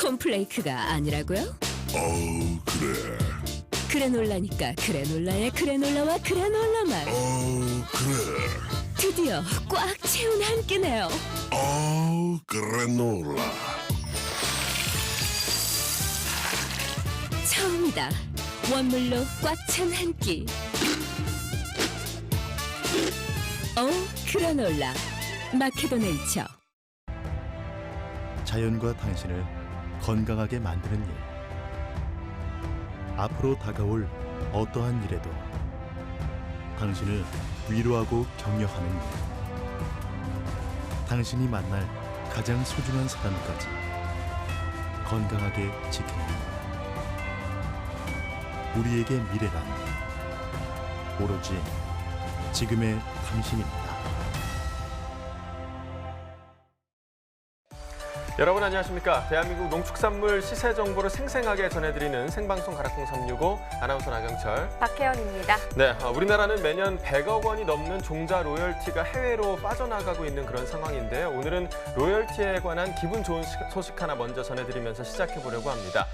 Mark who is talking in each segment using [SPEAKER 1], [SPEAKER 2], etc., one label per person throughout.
[SPEAKER 1] 콘플레이크가 아니라고요?
[SPEAKER 2] 그래.
[SPEAKER 1] 그래놀라니까 그래놀라의 그래놀라와 그래놀라 맛.
[SPEAKER 2] 그래.
[SPEAKER 1] 드디어 꽉 채운 한 끼네요.
[SPEAKER 2] 그래놀라.
[SPEAKER 1] 처음이다. 원물로 꽉 찬 한 끼. 그래놀라. 마케도네이처.
[SPEAKER 3] 자연과 당신을 건강하게 만드는 일. 앞으로 다가올 어떠한 일에도 당신을 위로하고 격려하는 일. 당신이 만날 가장 소중한 사람까지 건강하게 지키는 일. 우리에게 미래란 오로지 지금의 당신입니다.
[SPEAKER 4] 여러분 안녕하십니까? 대한민국 농축산물 시세 정보를 생생하게 전해드리는 생방송 가락통 365 아나운서 나경철,
[SPEAKER 5] 박혜연입니다.
[SPEAKER 4] 네, 우리나라는 매년 100억 원이 넘는 종자 로열티가 해외로 빠져나가고 있는 그런 상황인데요. 오늘은 로열티에 관한 기분 좋은 소식 하나 먼저 전해드리면서 시작해보려고 합니다.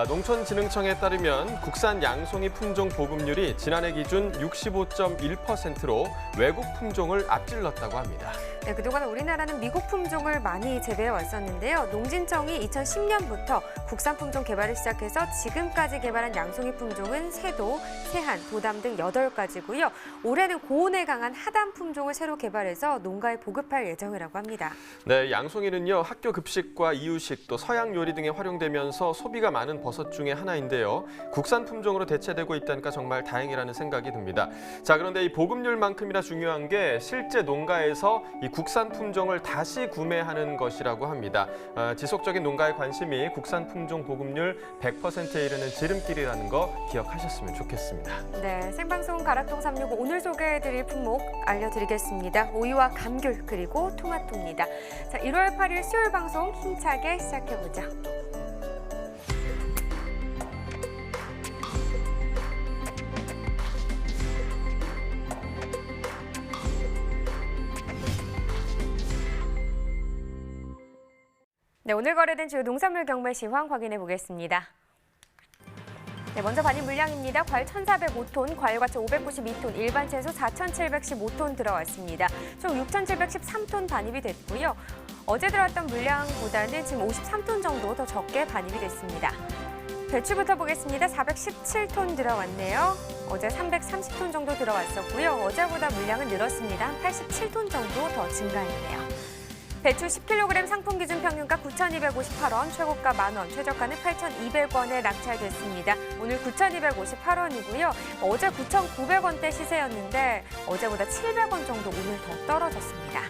[SPEAKER 4] 농촌진흥청에 따르면 국산 양송이 품종 보급률이 지난해 기준 65.1%로 외국 품종을 앞질렀다고 합니다.
[SPEAKER 5] 네, 그동안 우리나라는 미국 품종을 많이 재배해 왔었는데요. 농진청이 2010년부터 국산 품종 개발을 시작해서 지금까지 개발한 양송이 품종은 세도, 세한, 도담 등 8가지고요. 올해는 고온에 강한 하담 품종을 새로 개발해서 농가에 보급할 예정이라고 합니다.
[SPEAKER 4] 네, 양송이는요, 학교 급식과 이유식 또 서양 요리 등에 활용되면서 소비가 많은 버섯 중에 하나인데요. 국산 품종으로 대체되고 있다니까 정말 다행이라는 생각이 듭니다. 자, 그런데 이 보급률만큼이나 중요한 게 실제 농가에서 이 국산 품종을 다시 구매하는 것이라고 합니다. 지속적인 농가의 관심이 국산 품종 보급률 100%에 이르는 지름길이라는 거 기억하셨으면 좋겠습니다.
[SPEAKER 5] 네, 생방송 가락통 365 오늘 소개해드릴 품목 알려드리겠습니다. 오이와 감귤 그리고 토마토입니다. 자, 1월 8일 수요일 방송 힘차게 시작해보죠. 네, 오늘 거래된 주요 농산물 경매 시황 확인해 보겠습니다. 네, 먼저 반입 물량입니다. 과일 1,405톤, 과일과채 592톤, 일반 채소 4,715톤 들어왔습니다. 총 6,713톤 반입이 됐고요. 어제 들어왔던 물량보다는 지금 53톤 정도 더 적게 반입이 됐습니다. 배추부터 보겠습니다. 417톤 들어왔네요. 어제 330톤 정도 들어왔었고요. 어제보다 물량은 늘었습니다. 한 87톤 정도 더 증가했네요. 배추 10kg 상품 기준 평균가 9,258원, 최고가 만원, 최저가는 8,200원에 낙찰됐습니다. 오늘 9,258원이고요. 어제 9,900원대 시세였는데 어제보다 700원 정도 오늘 더 떨어졌습니다.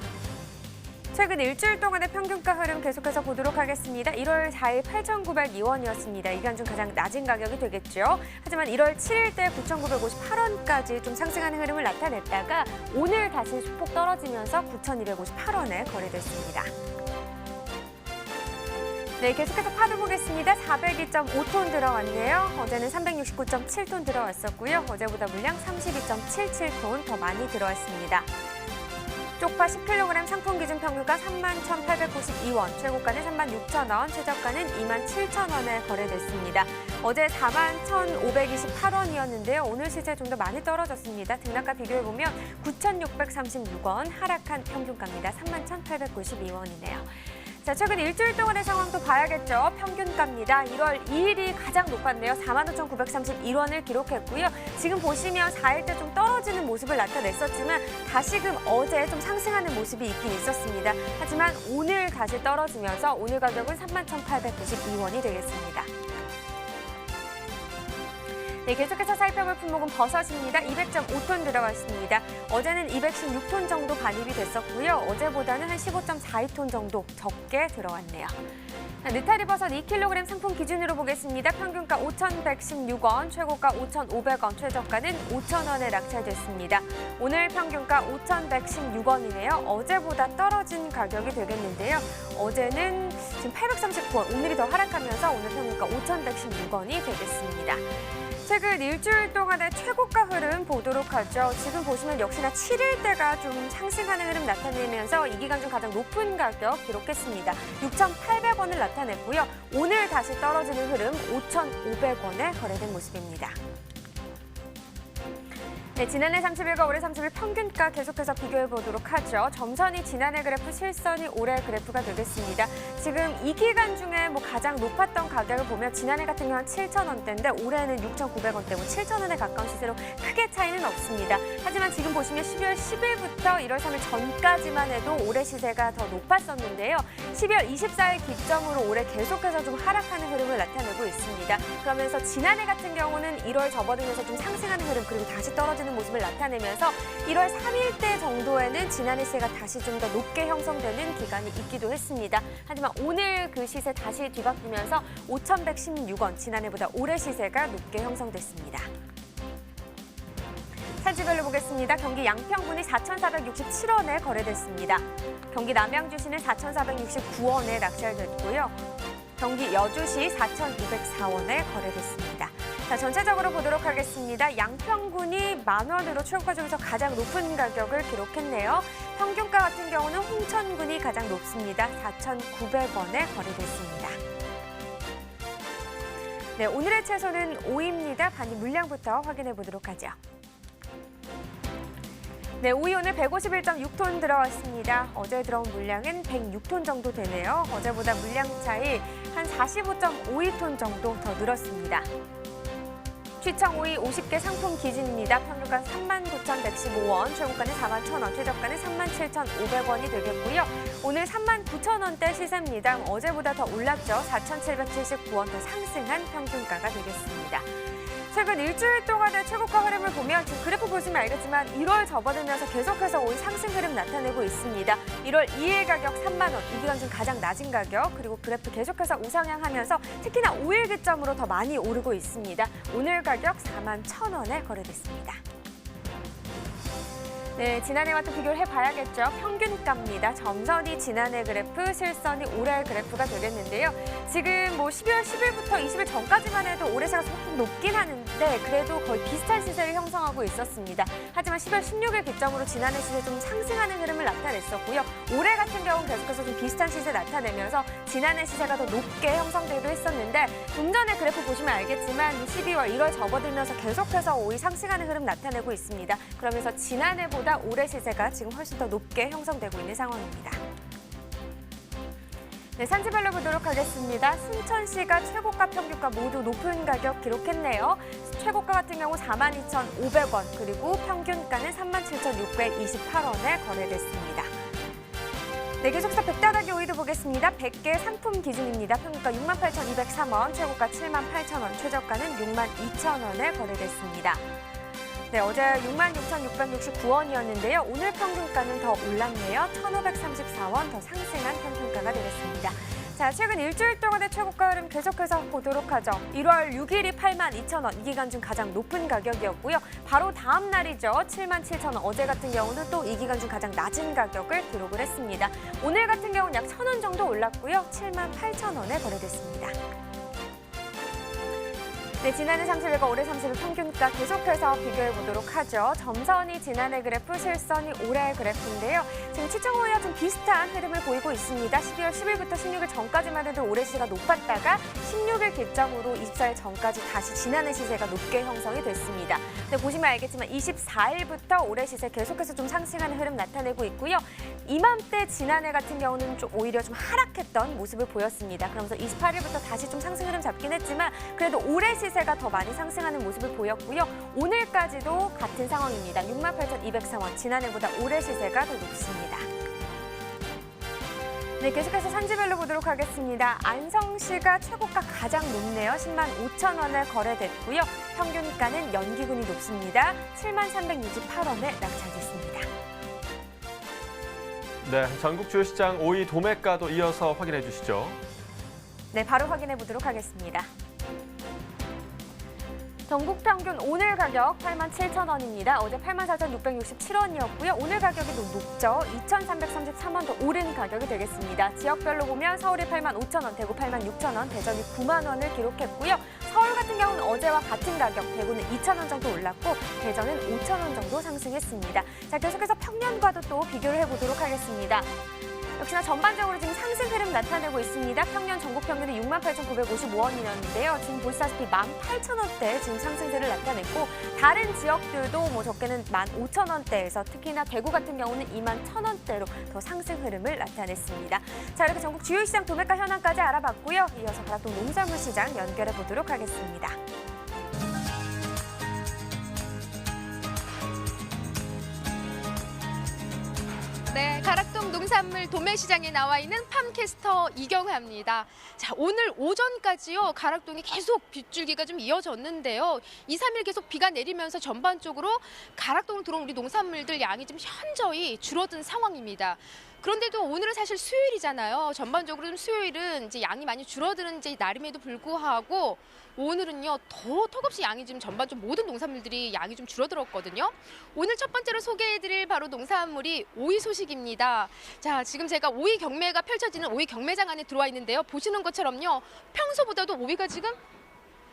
[SPEAKER 5] 최근 일주일 동안의 평균가 흐름 계속해서 보도록 하겠습니다. 1월 4일 8,902원이었습니다. 이간 중 가장 낮은 가격이 되겠죠. 하지만 1월 7일 때 9,958원까지 좀 상승하는 흐름을 나타냈다가 오늘 다시 소폭 떨어지면서 9,258원에 거래됐습니다. 네, 계속해서 파도 보겠습니다. 402.5톤 들어왔네요. 어제는 369.7톤 들어왔었고요. 어제보다 물량 32.77톤 더 많이 들어왔습니다. 쪽파 10kg 상품 기준 평균가 31,892원, 최고가는 36,000원, 최저가는 27,000원에 거래됐습니다. 어제 41,528원이었는데요. 오늘 시세 좀 더 많이 떨어졌습니다. 등락가 비교해보면 9,636원, 하락한 평균가입니다. 31,892원이네요. 자, 최근 일주일 동안의 상황도 봐야겠죠. 평균가입니다. 1월 2일이 가장 높았네요. 45,931원을 기록했고요. 지금 보시면 4일 때 좀 떨어지는 모습을 나타냈었지만 다시금 어제 좀 상승하는 모습이 있긴 있었습니다. 하지만 오늘 다시 떨어지면서 오늘 가격은 31,892원이 되겠습니다. 네, 계속해서 살펴볼 품목은 버섯입니다. 200.5톤 들어갔습니다. 어제는 216톤 정도 반입이 됐었고요. 어제보다는 한 15.42톤 정도 적게 들어왔네요. 느타리 버섯 2kg 상품 기준으로 보겠습니다. 평균가 5,116원, 최고가 5,500원, 최저가는 5,000원에 낙찰됐습니다. 오늘 평균가 5,116원이네요. 어제보다 떨어진 가격이 되겠는데요. 어제는 지금 839원, 오늘이 더 하락하면서 오늘 평균가 5,116원이 되겠습니다. 최근 일주일 동안의 최고가 흐름 보도록 하죠. 지금 보시면 역시나 7일대가 좀 상승하는 흐름 나타내면서 이 기간 중 가장 높은 가격 기록했습니다. 6,800원을 나타냈고요. 오늘 다시 떨어지는 흐름 5,500원에 거래된 모습입니다. 네, 지난해 30일과 올해 30일 평균가 계속해서 비교해 보도록 하죠. 점선이 지난해 그래프, 실선이 올해 그래프가 되겠습니다. 지금 이 기간 중에 가장 높았던 가격을 보면 지난해 같은 경우는 7,000원대인데 올해는 6,900원대고 7,000원에 가까운 시세로 크게 차이는 없습니다. 하지만 지금 보시면 12월 10일부터 1월 3일 전까지만 해도 올해 시세가 더 높았었는데요. 12월 24일 기점으로 올해 계속해서 좀 하락하는 흐름을 나타내고 있습니다. 그러면서 지난해 같은 경우는 1월 접어들면서 좀 상승하는 흐름 그리고 다시 떨어지는 모습을 나타내면서 1월 3일대 정도에는 지난해 시세가 다시 좀 더 높게 형성되는 기간이 있기도 했습니다. 하지만 오늘 그 시세 다시 뒤바뀌면서 5,116원, 지난해보다 올해 시세가 높게 형성됐습니다. 산지별로 보겠습니다. 경기 양평군이 4,467원에 거래됐습니다. 경기 남양주시는 4,469원에 낙찰됐고요. 경기 여주시 4,204원에 거래됐습니다. 자, 전체적으로 보도록 하겠습니다. 양평군이 10,000원으로 최고가 중에서 가장 높은 가격을 기록했네요. 평균가 같은 경우는 홍천군이 가장 높습니다. 4,900원에 거래됐습니다. 네, 오늘의 채소는 오이입니다. 반입 물량부터 확인해 보도록 하죠. 네, 오이 오늘 151.6톤 들어왔습니다. 어제 들어온 물량은 106톤 정도 되네요. 어제보다 물량 차이 한 45.52톤 정도 더 늘었습니다. 취청 오이 50개 상품 기준입니다. 평균가 39,115원, 최고가는 41,000원, 최저가는 37,500원이 되겠고요. 오늘 39,000원대 시세입니다. 어제보다 더 올랐죠. 4,779원 더 상승한 평균가가 되겠습니다. 최근 일주일 동안의 최고가 흐름을 보면 지금 그래프 보시면 알겠지만 1월 접어들면서 계속해서 오이 상승 흐름 나타내고 있습니다. 1월 2일 가격 3만 원, 이 기간 중 가장 낮은 가격, 그리고 그래프 계속해서 우상향하면서 특히나 5일 기점으로 더 많이 오르고 있습니다. 오늘 가격 41,000원에 거래됐습니다. 네, 지난해와 또 비교를 해봐야겠죠. 평균가입니다. 점선이 지난해 그래프, 실선이 올해 그래프가 되겠는데요. 지금 12월 10일부터 20일 전까지만 해도 올해 시세가 조금 높긴 하는데 그래도 거의 비슷한 시세를 형성하고 있었습니다. 하지만 10월 16일 기점으로 지난해 시세 좀 상승하는 흐름을 나타냈었고요. 올해 같은 경우는 계속해서 좀 비슷한 시세 나타내면서 지난해 시세가 더 높게 형성되기도 했었는데 좀 전에 그래프 보시면 알겠지만 12월 1월 접어들면서 계속해서 오이 상승하는 흐름 나타내고 있습니다. 그러면서 지난해보다 올해 시세가 지금 훨씬 더 높게 형성되고 있는 상황입니다. 네, 산지별로 보도록 하겠습니다. 순천시가 최고가, 평균가 모두 높은 가격 기록했네요. 최고가 같은 경우 42,500원, 그리고 평균가는 37,628원에 거래됐습니다. 네, 계속해서 백다닥이 오이도 보겠습니다. 100개 상품 기준입니다. 평균가 68,203원, 최고가 78,000원, 최저가는 62,000원에 거래됐습니다. 네, 어제 66,669원이었는데요. 오늘 평균가는 더 올랐네요. 1,534원 더 상승한 평균가가 되겠습니다. 자, 최근 일주일 동안의 최고가 흐름 계속해서 보도록 하죠. 1월 6일이 82,000원, 이 기간 중 가장 높은 가격이었고요. 바로 다음 날이죠. 77,000원, 어제 같은 경우는 또 이 기간 중 가장 낮은 가격을 기록을 했습니다. 오늘 같은 경우는 약 1,000원 정도 올랐고요. 78,000원에 거래됐습니다. 네, 지난해 30일과 올해 30일 평균가 계속해서 비교해 보도록 하죠. 점선이 지난해 그래프, 실선이 올해 그래프인데요. 지금 취청오이와 좀 비슷한 흐름을 보이고 있습니다. 12월 10일부터 16일 전까지만 해도 올해 시세가 높았다가 16일 기점으로 24일 전까지 다시 지난해 시세가 높게 형성이 됐습니다. 네, 보시면 알겠지만 24일부터 올해 시세 계속해서 좀 상승하는 흐름 나타내고 있고요. 이맘때 지난해 같은 경우는 좀 오히려 좀 하락했던 모습을 보였습니다. 그러면서 28일부터 다시 좀 상승 흐름 잡긴 했지만 그래도 올해 시세가 더 많이 상승하는 모습을 보였고요. 오늘까지도 같은 상황입니다. 68,204원, 지난해보다 올해 시세가 더 높습니다. 네, 계속해서 산지별로 보도록 하겠습니다. 안성시가 최고가 가장 높네요. 105,000원에 거래됐고요. 평균가는 연기군이 높습니다. 73,368원에 낙찰됐습니다.
[SPEAKER 4] 네, 전국 주요시장 오이 도매가도 이어서 확인해 주시죠.
[SPEAKER 5] 네, 바로 확인해 보도록 하겠습니다. 전국 평균 오늘 가격 87,000원입니다. 어제 84,667원이었고요. 오늘 가격이 더 높죠. 2,333원 더 오른 가격이 되겠습니다. 지역별로 보면 서울이 85,000원, 대구 86,000원, 대전이 9만 원을 기록했고요. 서울 같은 경우는 어제와 같은 가격, 대구는 2,000원 정도 올랐고 대전은 5,000원 정도 상승했습니다. 자, 계속해서 평년과도 또 비교를 해보도록 하겠습니다. 역시나 전반적으로 지금 상승 흐름 나타내고 있습니다. 평년 전국 평균이 68,955원이었는데요. 지금 보시다시피 18,000원대 지금 상승세를 나타냈고 다른 지역들도 뭐 적게는 15,000원대에서 특히나 대구 같은 경우는 21,000원대로 더 상승 흐름을 나타냈습니다. 자, 이렇게 전국 주요 시장 도매가 현황까지 알아봤고요. 이어서 가락동 농산물 시장 연결해 보도록 하겠습니다.
[SPEAKER 6] 네, 가락동 농산물 도매시장에 나와 있는 팜캐스터 이경화입니다. 자, 오늘 오전까지요, 가락동이 계속 빗줄기가 좀 이어졌는데요. 2, 3일 계속 비가 내리면서 전반적으로 가락동으로 들어온 우리 농산물들 양이 좀 현저히 줄어든 상황입니다. 그런데도 오늘은 사실 수요일이잖아요. 전반적으로 좀 수요일은 이제 양이 많이 줄어드는 이제 날임에도 불구하고 오늘은요 더 턱없이 양이 지금 전반적으로 모든 농산물들이 양이 좀 줄어들었거든요. 오늘 첫 번째로 소개해드릴 바로 농산물이 오이 소식입니다. 자, 지금 제가 오이 경매가 펼쳐지는 오이 경매장 안에 들어와 있는데요. 보시는 것처럼요 평소보다도 오이가 지금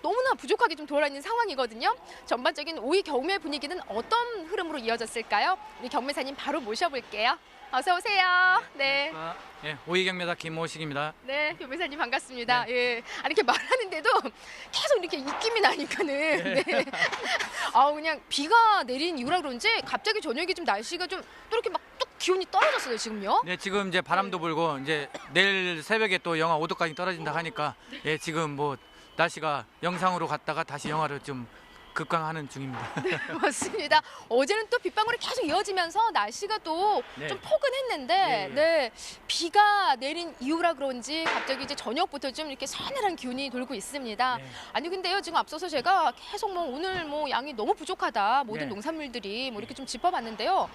[SPEAKER 6] 너무나 부족하게 좀 돌아와 있는 상황이거든요. 전반적인 오이 경매 분위기는 어떤 흐름으로 이어졌을까요? 우리 경매사님 바로 모셔볼게요. 어서 오세요. 네.
[SPEAKER 7] 예, 오이경매사 김모식입니다.
[SPEAKER 6] 네, 경매사님 반갑습니다. 예. 아니, 이렇게 말하는데도 계속 이렇게 입김이 나니까는. 네. 아, 그냥 비가 내린 이유라 그런지 갑자기 저녁에 좀 날씨가 좀 또 이렇게 막 뚝 기온이 떨어졌어요, 지금요.
[SPEAKER 7] 네, 지금 이제 바람도 불고 이제 내일 새벽에 또 영하 5도까지 떨어진다 하니까 예, 지금 뭐 날씨가 영상으로 갔다가 다시 영하로 좀 급강하는 중입니다.
[SPEAKER 6] 네, 맞습니다. 어제는 또 빗방울이 계속 이어지면서 날씨가 또 좀
[SPEAKER 7] 네.
[SPEAKER 6] 포근했는데
[SPEAKER 7] 네.
[SPEAKER 6] 네, 비가 내린 이유라 그런지 갑자기 이제 저녁부터 좀 이렇게 서늘한 기운이 돌고 있습니다.
[SPEAKER 7] 네.
[SPEAKER 6] 아니 근데요, 지금 앞서서 제가 계속 뭐 오늘 뭐 양이 너무 부족하다 모든
[SPEAKER 7] 네.
[SPEAKER 6] 농산물들이 뭐 이렇게 좀 짚어봤는데요.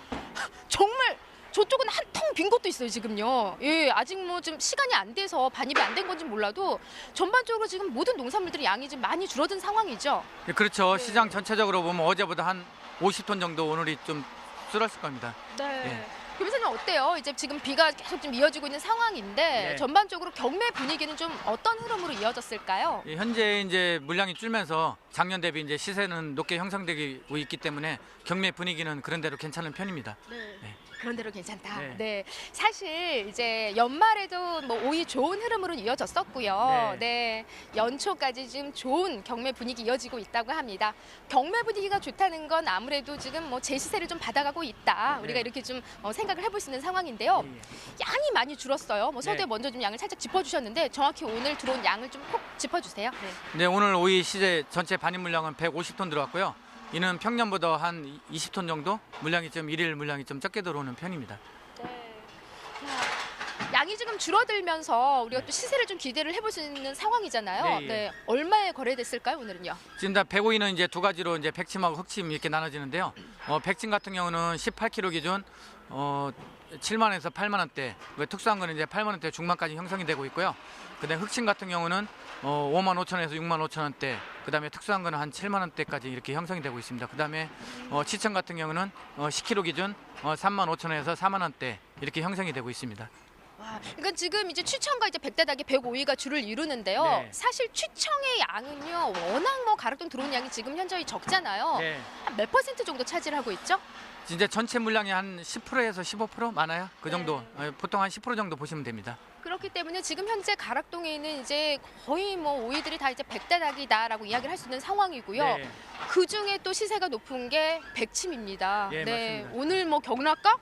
[SPEAKER 6] 정말 저쪽은 한 통 빈 것도 있어요, 지금요. 예, 아직 뭐 좀 시간이 안 돼서 반입이 안 된 건지 몰라도 전반적으로 지금 모든 농산물들의 양이 좀 많이 줄어든 상황이죠.
[SPEAKER 7] 예, 그렇죠. 시장 전체적으로 보면 어제보다 한 50톤 정도 오늘이 좀 줄었을 겁니다.
[SPEAKER 6] 네. 교수님 어때요? 이제 지금 비가 계속 좀 이어지고 있는 상황인데
[SPEAKER 7] 네.
[SPEAKER 6] 전반적으로 경매 분위기는 좀 어떤 흐름으로 이어졌을까요?
[SPEAKER 7] 예, 현재 이제 물량이 줄면서 작년 대비 이제 시세는 높게 형성되고 있기 때문에 경매 분위기는 그런 대로 괜찮은 편입니다. 네.
[SPEAKER 6] 그런 대로 괜찮다.
[SPEAKER 7] 네.
[SPEAKER 6] 네. 사실 이제 연말에도 뭐 오이 좋은 흐름으로 이어졌었고요. 네. 연초까지 지금 좋은 경매 분위기 이어지고 있다고 합니다. 경매 분위기가 좋다는 건 아무래도 지금 뭐 제시세를 좀 받아가고 있다. 우리가 이렇게 좀 생각을 해볼 수 있는 상황인데요. 양이 많이 줄었어요. 뭐 서두에
[SPEAKER 7] 네.
[SPEAKER 6] 먼저 좀 양을 살짝 짚어주셨는데 정확히 오늘 들어온 양을 좀 콕 짚어주세요. 네.
[SPEAKER 7] 네, 오늘 오이 시세 전체 반입 물량은 150톤 들어왔고요. 이는 평년보다 한 20톤 정도 물량이 좀 일일 물량이 좀 적게 들어오는 편입니다.
[SPEAKER 6] 네. 양이 지금 줄어들면서 우리가 또 시세를 좀 기대를 해볼 수 있는 상황이잖아요.
[SPEAKER 7] 네, 예.
[SPEAKER 6] 네. 얼마에 거래됐을까요, 오늘은요?
[SPEAKER 7] 지금 다 백오이는 이제 두 가지로 이제 백침하고 흑침 이렇게 나눠지는데요. 백침 같은 경우는 18kg 기준 7만 원에서 8만 원대, 특수한 거는 이제 8만 원대 중반까지 형성이 되고 있고요. 그다음에 흑침 같은 경우는 5만 5천 원에서 6만 5천 원대, 그다음에 특수한 거는 한 7만 원대까지 이렇게 형성이 되고 있습니다. 그다음에 치청 같은 경우는 10kg 기준 3만 5천 원에서 4만 원대 이렇게 형성이 되고 있습니다.
[SPEAKER 6] 와, 그러니까 지금 이제 취청과 이제 백다닥이 105위가 줄을 이루는데요.
[SPEAKER 7] 네.
[SPEAKER 6] 사실 취청의 양은요, 워낙 뭐 가락동 들어온 양이 지금 현저히 적잖아요.
[SPEAKER 7] 네.
[SPEAKER 6] 한 몇 퍼센트 정도 차지를 하고 있죠?
[SPEAKER 7] 이제 전체 물량이 한 10%에서 15% 많아요. 그 정도 보통 한 10% 정도 보시면 됩니다.
[SPEAKER 6] 그렇기 때문에 지금 현재 가락동에 있는 이제 거의 뭐 오이들이 다 이제 백다닥이다라고 이야기를 할 수 있는 상황이고요.
[SPEAKER 7] 네.
[SPEAKER 6] 그 중에 또 시세가 높은 게 백침입니다.
[SPEAKER 7] 예, 맞습니다.
[SPEAKER 6] 오늘 뭐 경락가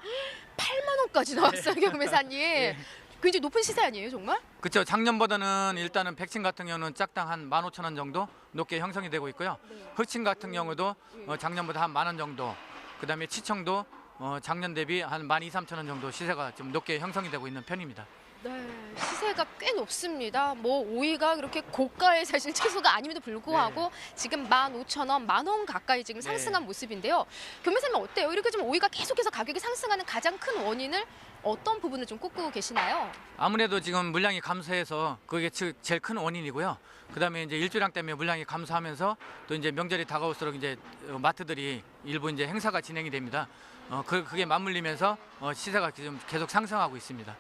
[SPEAKER 6] 8만 원까지 나왔어요, 경매사님.
[SPEAKER 7] 예.
[SPEAKER 6] 굉장히 높은 시세 아니에요, 정말?
[SPEAKER 7] 그렇죠. 작년보다는 일단은 백침 같은 경우는 짝당 한 15,000원 정도 높게 형성이 되고 있고요. 흑침 같은 경우도 작년보다 한 10,000원 정도. 그다음에 치청도 작년 대비 한 12,000-13,000원 정도 시세가 좀 높게 형성이 되고 있는 편입니다.
[SPEAKER 6] 네, 시세가 꽤 높습니다. 뭐 오이가 그렇게 고가의 사실 채소가 아님에도 불구하고 지금 15,000원, 10,000원 가까이 지금 상승한 모습인데요. 교매사님 어때요? 이렇게 좀 오이가 계속해서 가격이 상승하는 가장 큰 원인을 어떤 부분을 좀 꼽고 계시나요?
[SPEAKER 7] 아무래도 지금 물량이 감소해서 그게 제일 큰 원인이고요. 그다음에 이제 일조량 때문에 물량이 감소하면서 또 이제 명절이 다가올수록 이제 마트들이 일부 이제 행사가 진행이 됩니다. 그게 맞물리면서 시세가 지금 계속 상승하고 있습니다.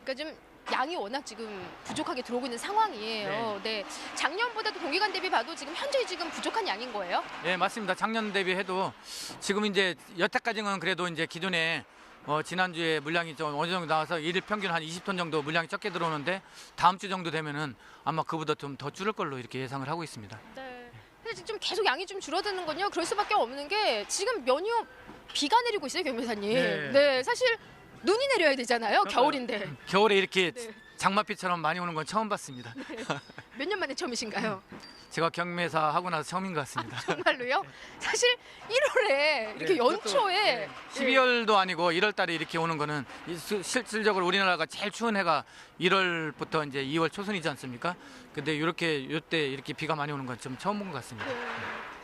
[SPEAKER 6] 그러니까 좀 양이 워낙 지금 부족하게 들어오고 있는 상황이에요. 네. 작년보다도 동기간 대비 봐도 지금 현재 지금 부족한 양인 거예요?
[SPEAKER 7] 네, 맞습니다. 작년 대비해도 지금 이제 여태까지는 그래도 이제 기존에 지난주에 물량이 좀 어느 정도 나와서 일일 평균 한 20톤 정도 물량이 적게 들어오는데 다음 주 정도 되면은 아마 그보다 좀 더 줄을 걸로 이렇게 예상을 하고 있습니다.
[SPEAKER 6] 네. 근데 지금 계속 양이 좀 줄어드는 건요. 그럴 수밖에 없는 게 지금 연이어 비가 내리고 있어요, 변호사님.
[SPEAKER 7] 네.
[SPEAKER 6] 네, 사실 눈이 내려야 되잖아요. 겨울인데.
[SPEAKER 7] 겨울에 이렇게
[SPEAKER 6] 네.
[SPEAKER 7] 장맛비처럼 많이 오는 건 처음 봤습니다.
[SPEAKER 6] 몇 년 만에 처음이신가요?
[SPEAKER 7] 제가 경매사 하고 나서 처음인 것 같습니다.
[SPEAKER 6] 정말로요? 사실 1월에 이렇게 연초에
[SPEAKER 7] 12월도 아니고 1월 달에 이렇게 오는 거는 실질적으로 우리나라가 제일 추운 해가 1월부터 이제 2월 초순이지 않습니까? 근데 이때 이렇게 비가 많이 오는 건 좀 처음 본 것 같습니다.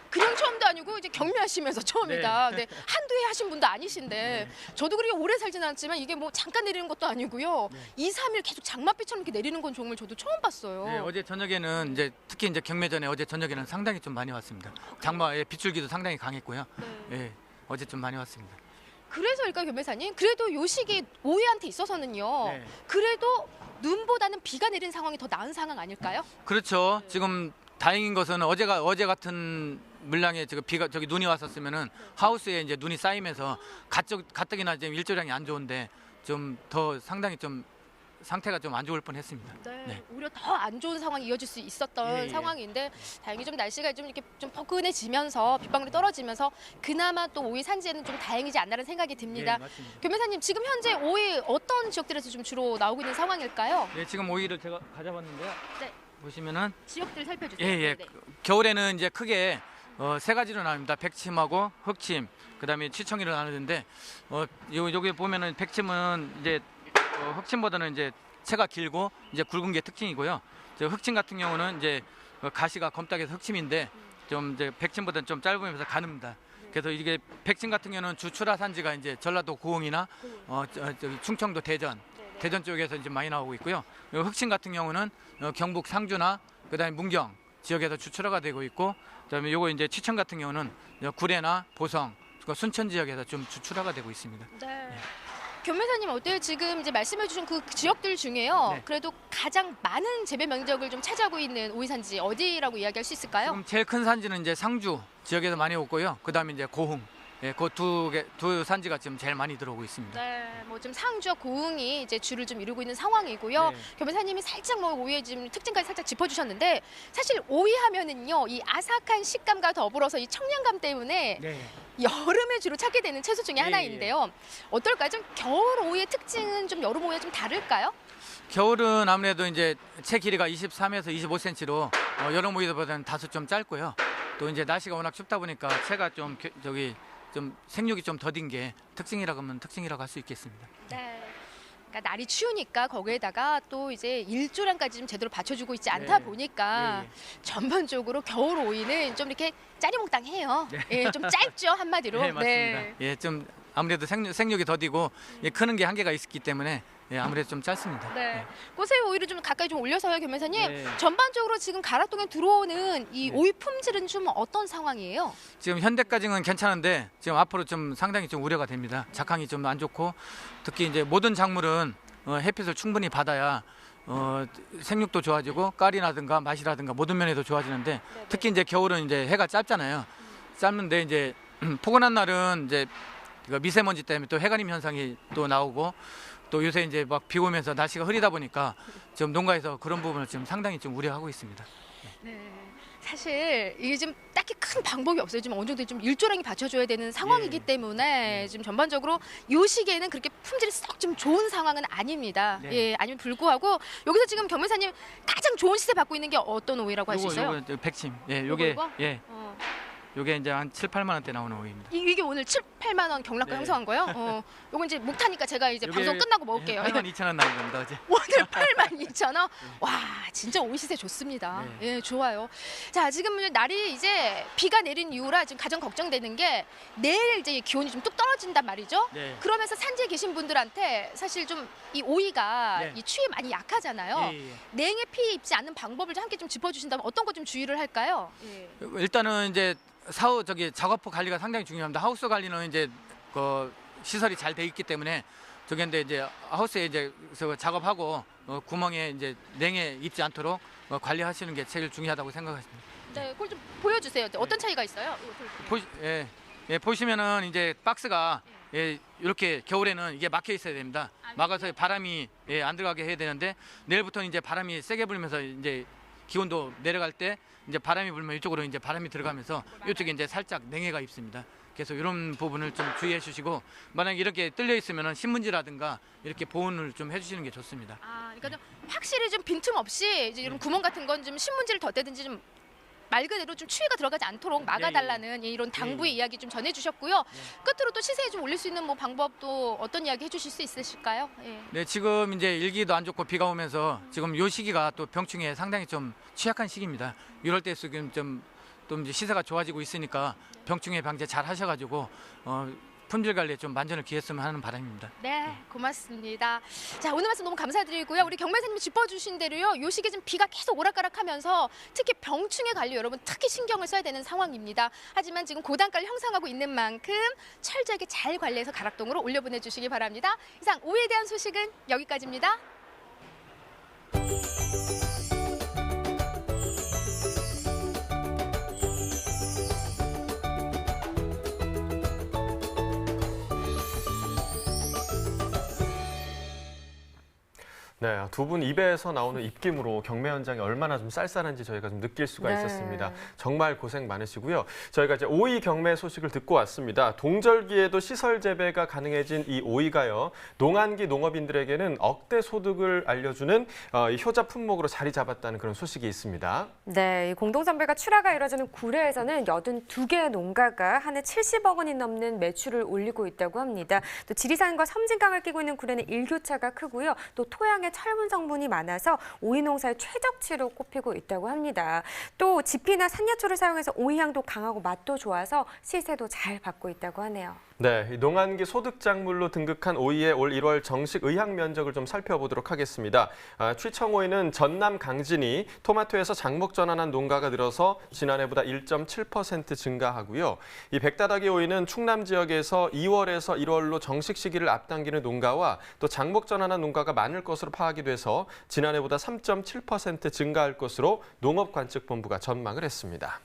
[SPEAKER 6] 그냥 처음도 아니고 이제 경매하시면서 처음이다. 네. 한두 해 하신 분도 아니신데 저도 그렇게 오래 살진 않았지만 이게 뭐 잠깐 내리는 것도 아니고요. 2, 3일 계속 장맛비처럼 이렇게 내리는 건 정말 저도 처음 봤어요.
[SPEAKER 7] 네, 어제 저녁에는 이제 특히 이제 경매 전에 어제 저녁에는 상당히 좀 많이 왔습니다. 장마 빗줄기도 상당히 강했고요. 예, 어제 좀 많이 왔습니다.
[SPEAKER 6] 그래서일까요, 변호사님? 그래도 요 시기 오이한테 있어서는요.
[SPEAKER 7] 네.
[SPEAKER 6] 그래도 눈보다는 비가 내린 상황이 더 나은 상황 아닐까요?
[SPEAKER 7] 그렇죠. 지금 다행인 것은 어제 같은 물량에 저기 눈이 왔었으면은 하우스에 이제 눈이 쌓이면서 가뜩이나 지금 일조량이 안 좋은데 좀 더 상당히 좀 상태가 좀 안 좋을 뻔했습니다. 네.
[SPEAKER 6] 오히려 더 안 좋은 상황이 이어질 수 있었던
[SPEAKER 7] 예.
[SPEAKER 6] 상황인데 다행히 좀 날씨가 좀 이렇게 좀 포근해지면서 빗방울이 떨어지면서 그나마 또 오이 산지에는 좀 다행이지 않나라는 생각이 듭니다.
[SPEAKER 7] 맞습니다.
[SPEAKER 6] 변호사님 지금 현재 오이 어떤 지역들에서 좀 주로 나오고 있는 상황일까요?
[SPEAKER 7] 네, 지금 오이를 제가 가져봤는데요.
[SPEAKER 6] 네.
[SPEAKER 7] 보시면은
[SPEAKER 6] 지역들 살펴주세요.
[SPEAKER 7] 예.
[SPEAKER 6] 네.
[SPEAKER 7] 겨울에는 이제 크게 세 가지로 나눕니다. 백침하고 흑침, 그다음에 취청이로 나누는데 여기 보면은 백침은 이제 흑침보다는 이제 채가 길고 이제 굵은 게 특징이고요. 흑침 같은 경우는 이제 가시가 검딱해서 흑침인데 좀 이제 백침보다는 좀 짧으면서 가늡니다. 그래서 이게 백침 같은 경우는 주 출하 산지가 이제 전라도 고흥이나 저기 충청도 대전 쪽에서 이제 많이 나오고 있고요. 흑침 같은 경우는 경북 상주나 그다음에 문경 지역에서 주출하가 되고 있고, 그다음에 요거 이제 취청 같은 경우는 구례나 보성, 순천 지역에서 좀 주출하가 되고 있습니다.
[SPEAKER 6] 네. 변호사님 어때요? 지금 이제 말씀해주신 그 지역들 중에요.
[SPEAKER 7] 네.
[SPEAKER 6] 그래도 가장 많은 재배 면적을 좀 차지하고 있는 오이 산지 어디라고 이야기할 수 있을까요?
[SPEAKER 7] 지금 제일 큰 산지는 이제 상주 지역에서 많이 오고요. 그다음에 이제 고흥, 그 두 산지가 지금 제일 많이 들어오고 있습니다.
[SPEAKER 6] 네, 뭐 좀 상주와 고흥이 이제 주를 좀 이루고 있는 상황이고요.
[SPEAKER 7] 네.
[SPEAKER 6] 변호사님이 살짝 뭐 오이의 지금 특징까지 살짝 짚어주셨는데 사실 오이 하면은요, 이 아삭한 식감과 더불어서 이 청량감 때문에 여름에 주로 찾게 되는 채소 중에 하나인데요. 어떨까요? 좀 겨울 오이의 특징은 좀 여름 오이와 좀 다를까요?
[SPEAKER 7] 겨울은 아무래도 이제 채 길이가 23에서 25cm로 여름 오이보다는 다소 좀 짧고요. 또 이제 날씨가 워낙 춥다 보니까 채가 좀 좀 생육이 좀 더딘 게 특징이라고 하면 특징이라고 할 수 있겠습니다.
[SPEAKER 6] 네. 그러니까 날이 추우니까 거기에다가 또 이제 일조량까지 좀 제대로 받쳐주고 있지 않다 보니까 전반적으로 겨울 오이는 좀 이렇게 짜리몽땅해요. 예, 좀 짧죠 한마디로.
[SPEAKER 7] 네, 맞습니다. 예, 좀 아무래도 생육이 더디고 크는 게 한계가 있기 때문에 아무래도 좀 짧습니다.
[SPEAKER 6] 네. 꽃의 오이를 좀 가까이 좀 올려서요, 변호사님.
[SPEAKER 7] 네.
[SPEAKER 6] 전반적으로 지금 가락동에 들어오는 이
[SPEAKER 7] 네.
[SPEAKER 6] 오이 품질은 좀 어떤 상황이에요?
[SPEAKER 7] 지금 현대까지는 괜찮은데 지금 앞으로 좀 상당히 좀 우려가 됩니다. 작황이 좀 안 좋고 특히 이제 모든 작물은 햇빛을 충분히 받아야 생육도 좋아지고 깔이라든가 맛이라든가 모든 면에도 좋아지는데 특히 이제 겨울은 이제 해가 짧잖아요. 짧은데 이제 포근한 날은 이제 미세먼지 때문에 또 해가림 현상이 또 나오고 또 요새 이제 막 비 오면서 날씨가 흐리다 보니까 지금 농가에서 그런 부분을 지금 상당히 좀 우려하고 있습니다.
[SPEAKER 6] 네. 사실 이게 좀 딱히 큰 방법이 없어요. 좀 어느 정도 좀 일조량이 받쳐줘야 되는 상황이기 때문에 지금 전반적으로 이 시기에는 그렇게 품질이 썩 좀 좋은 상황은 아닙니다. 예, 아니면 불구하고 여기서 지금 변호사님 가장 좋은 시세 받고 있는 게 어떤 오이라고 할 수 있어요?
[SPEAKER 7] 요거 백침. 요게
[SPEAKER 6] 이거?
[SPEAKER 7] 요게 이제 한 7, 8만 원대 나오는 오이입니다.
[SPEAKER 6] 이게 오늘 7, 8만 원 경락가 형성한 거예요? 요거 이제 목 타니까 제가 이제 방송 끝나고 먹을게요.
[SPEAKER 7] 8만 2천 원 나온 겁니다, 어제.
[SPEAKER 6] 오늘 82,000원? 와, 진짜 오이 시세 좋습니다. 예, 좋아요. 자, 지금 날이 이제 비가 내린 이후라 지금 가장 걱정되는 게 내일 이제 기온이 좀 뚝 떨어진단 말이죠.
[SPEAKER 7] 네.
[SPEAKER 6] 그러면서 산지에 계신 분들한테 사실 좀 이 오이가 이 추위에 많이 약하잖아요. 냉에 피해 입지 않는 방법을 좀 함께 좀 짚어주신다면 어떤 거 좀 주의를 할까요?
[SPEAKER 7] 일단은 이제 작업포 관리가 상당히 중요합니다. 하우스 관리는 이제 시설이 잘 돼 있기 때문에 저기인데 이제 하우스에 이제 작업하고 구멍에 이제 냉해 있지 않도록 관리하시는 게 제일 중요하다고 생각합니다.
[SPEAKER 6] 네, 그걸 좀 보여주세요. 어떤 차이가 있어요?
[SPEAKER 7] 보시면은 이제 박스가 이렇게 겨울에는 이게 막혀 있어야 됩니다. 막아서 바람이 안 들어가게 해야 되는데 내일부터는 이제 바람이 세게 불면서 이제 기온도 내려갈 때 이제 바람이 불면 이쪽으로 이제 바람이 들어가면서 이쪽에 이제 살짝 냉해가 있습니다. 그래서 이런 부분을 좀 주의해 주시고 만약에 이렇게 뚫려 있으면은 신문지라든가 이렇게 보온을 좀 해주시는 게 좋습니다.
[SPEAKER 6] 그러니까 좀 확실히 좀 빈틈 없이 이제 이런 구멍 같은 건 좀 신문지를 덧대든지 좀 말 그대로 좀 추위가 들어가지 않도록 막아달라는 이런 당부의 이야기 좀 전해주셨고요. 끝으로 또 시세에 좀 올릴 수 있는 뭐 방법도 어떤 이야기 해주실 수 있으실까요?
[SPEAKER 7] 네, 지금 이제 일기도 안 좋고 비가 오면서 지금 요 시기가 또 병충해 상당히 좀 취약한 시기입니다. 이럴 때 지금 좀 또 이제 시세가 좋아지고 있으니까 병충해 방제 잘 하셔가지고 품질 관리에 좀 만전을 기했으면 하는 바람입니다.
[SPEAKER 6] 네, 고맙습니다. 자, 오늘 말씀 너무 감사드리고요. 우리 경매사님이 짚어주신 대로요. 요 시기에 지금 비가 계속 오락가락하면서 특히 병충해 관리 여러분 특히 신경을 써야 되는 상황입니다. 하지만 지금 고단가를 형성하고 있는 만큼 철저하게 잘 관리해서 가락동으로 올려보내주시기 바랍니다. 이상 오이에 대한 소식은 여기까지입니다.
[SPEAKER 4] 네, 두 분 입에서 나오는 입김으로 경매 현장이 얼마나 좀 쌀쌀한지 저희가 좀 느낄 수가 있었습니다. 정말 고생 많으시고요. 저희가 이제 오이 경매 소식을 듣고 왔습니다. 동절기에도 시설 재배가 가능해진 이 오이가요, 농한기 농업인들에게는 억대 소득을 알려주는 효자 품목으로 자리 잡았다는 그런 소식이 있습니다.
[SPEAKER 5] 네, 이 공동선별과 출하가 이뤄지는 구례에서는 82개의 농가가 한 해 70억 원이 넘는 매출을 올리고 있다고 합니다. 또 지리산과 섬진강을 끼고 있는 구례는 일교차가 크고요. 또 토양에 철분 성분이 많아서 오이 농사의 최적지로 꼽히고 있다고 합니다. 또 지피나 산야초를 사용해서 오이 향도 강하고 맛도 좋아서 시세도 잘 받고 있다고 하네요.
[SPEAKER 4] 네, 이 농한기 소득작물로 등극한 오이의 올 1월 정식 의향 면적을 좀 살펴보도록 하겠습니다. 취청오이는 전남 강진이 토마토에서 장목 전환한 농가가 늘어서 지난해보다 1.7% 증가하고요. 이 백다다기 오이는 충남 지역에서 2월에서 1월로 정식 시기를 앞당기는 농가와 또 장목 전환한 농가가 많을 것으로 파악이 돼서 지난해보다 3.7% 증가할 것으로 농업관측본부가 전망을 했습니다.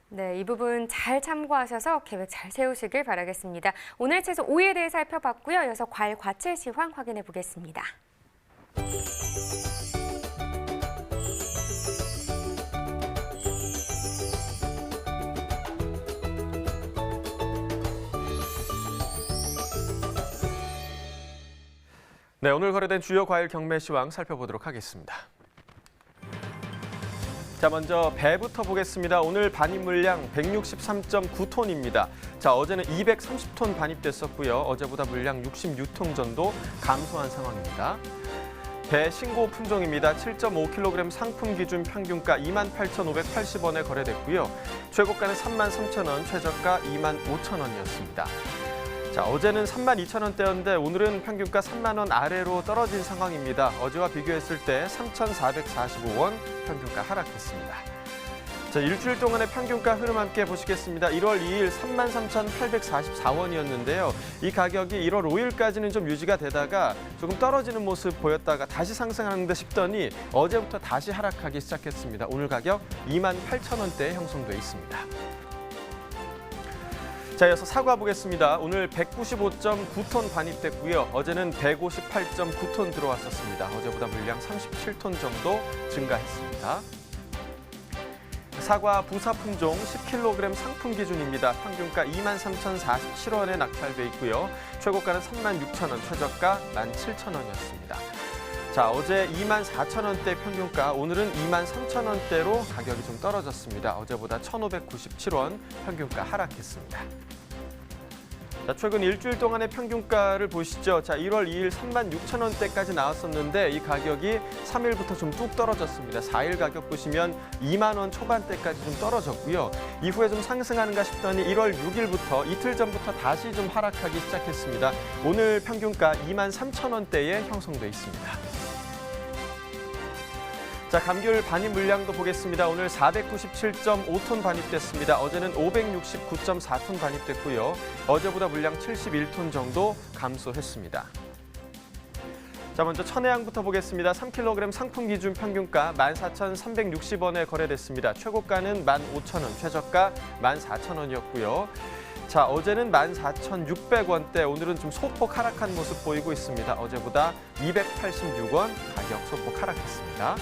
[SPEAKER 5] 네, 이 부분 잘 참고하셔서 계획 잘 세우시길 바라겠습니다. 오늘 채소 오이에 대해 살펴봤고요. 이어서 과일 과채 시황 확인해 보겠습니다.
[SPEAKER 4] 네, 오늘 거래된 주요 과일 경매 시황 살펴보도록 하겠습니다. 자, 먼저 배부터 보겠습니다. 오늘 반입 물량 163.9톤입니다. 자, 어제는 230톤 반입됐었고요. 어제보다 물량 66톤 정도 감소한 상황입니다. 배 신고 품종입니다. 7.5kg 상품 기준 평균가 28,580원에 거래됐고요. 최고가는 33,000원, 최저가 25,000원이었습니다. 자, 어제는 32,000원대였는데 오늘은 평균가 3만 원 아래로 떨어진 상황입니다. 어제와 비교했을 때 3,445원 평균가 하락했습니다. 자, 일주일 동안의 평균가 흐름 함께 보시겠습니다. 1월 2일 33,844원이었는데요. 이 가격이 1월 5일까지는 좀 유지가 되다가 조금 떨어지는 모습 보였다가 다시 상승하는 듯 싶더니 어제부터 다시 하락하기 시작했습니다. 오늘 가격 28,000원대에 형성돼 있습니다. 자, 이어서 사과 보겠습니다. 오늘 195.9톤 반입됐고요. 어제는 158.9톤 들어왔었습니다. 어제보다 물량 37톤 정도 증가했습니다. 사과 부사 품종 10kg 상품 기준입니다. 평균가 23,047원에 낙찰돼 있고요. 최고가는 36,000원, 최저가 17,000원이었습니다. 자, 어제 24,000원대 평균가, 오늘은 23,000원대로 가격이 좀 떨어졌습니다. 어제보다 1,597원 평균가 하락했습니다. 자, 최근 일주일 동안의 평균가를 보시죠. 자, 1월 2일 36,000원대까지 나왔었는데 이 가격이 3일부터 좀 뚝 떨어졌습니다. 4일 가격 보시면 2만 원 초반대까지 좀 떨어졌고요. 이후에 좀 상승하는가 싶더니 1월 6일부터 이틀 전부터 다시 좀 하락하기 시작했습니다. 오늘 평균가 23,000원대에 형성돼 있습니다. 자, 감귤 반입 물량도 보겠습니다. 오늘 497.5톤 반입됐습니다. 어제는 569.4톤 반입됐고요. 어제보다 물량 71톤 정도 감소했습니다. 자, 먼저 천혜향부터 보겠습니다. 3kg 상품 기준 평균가 14,360원에 거래됐습니다. 최고가는 15,000원, 최저가 14,000원이었고요. 자, 어제는 14,600원대, 오늘은 좀 소폭 하락한 모습 보이고 있습니다. 어제보다 286원 가격 소폭 하락했습니다.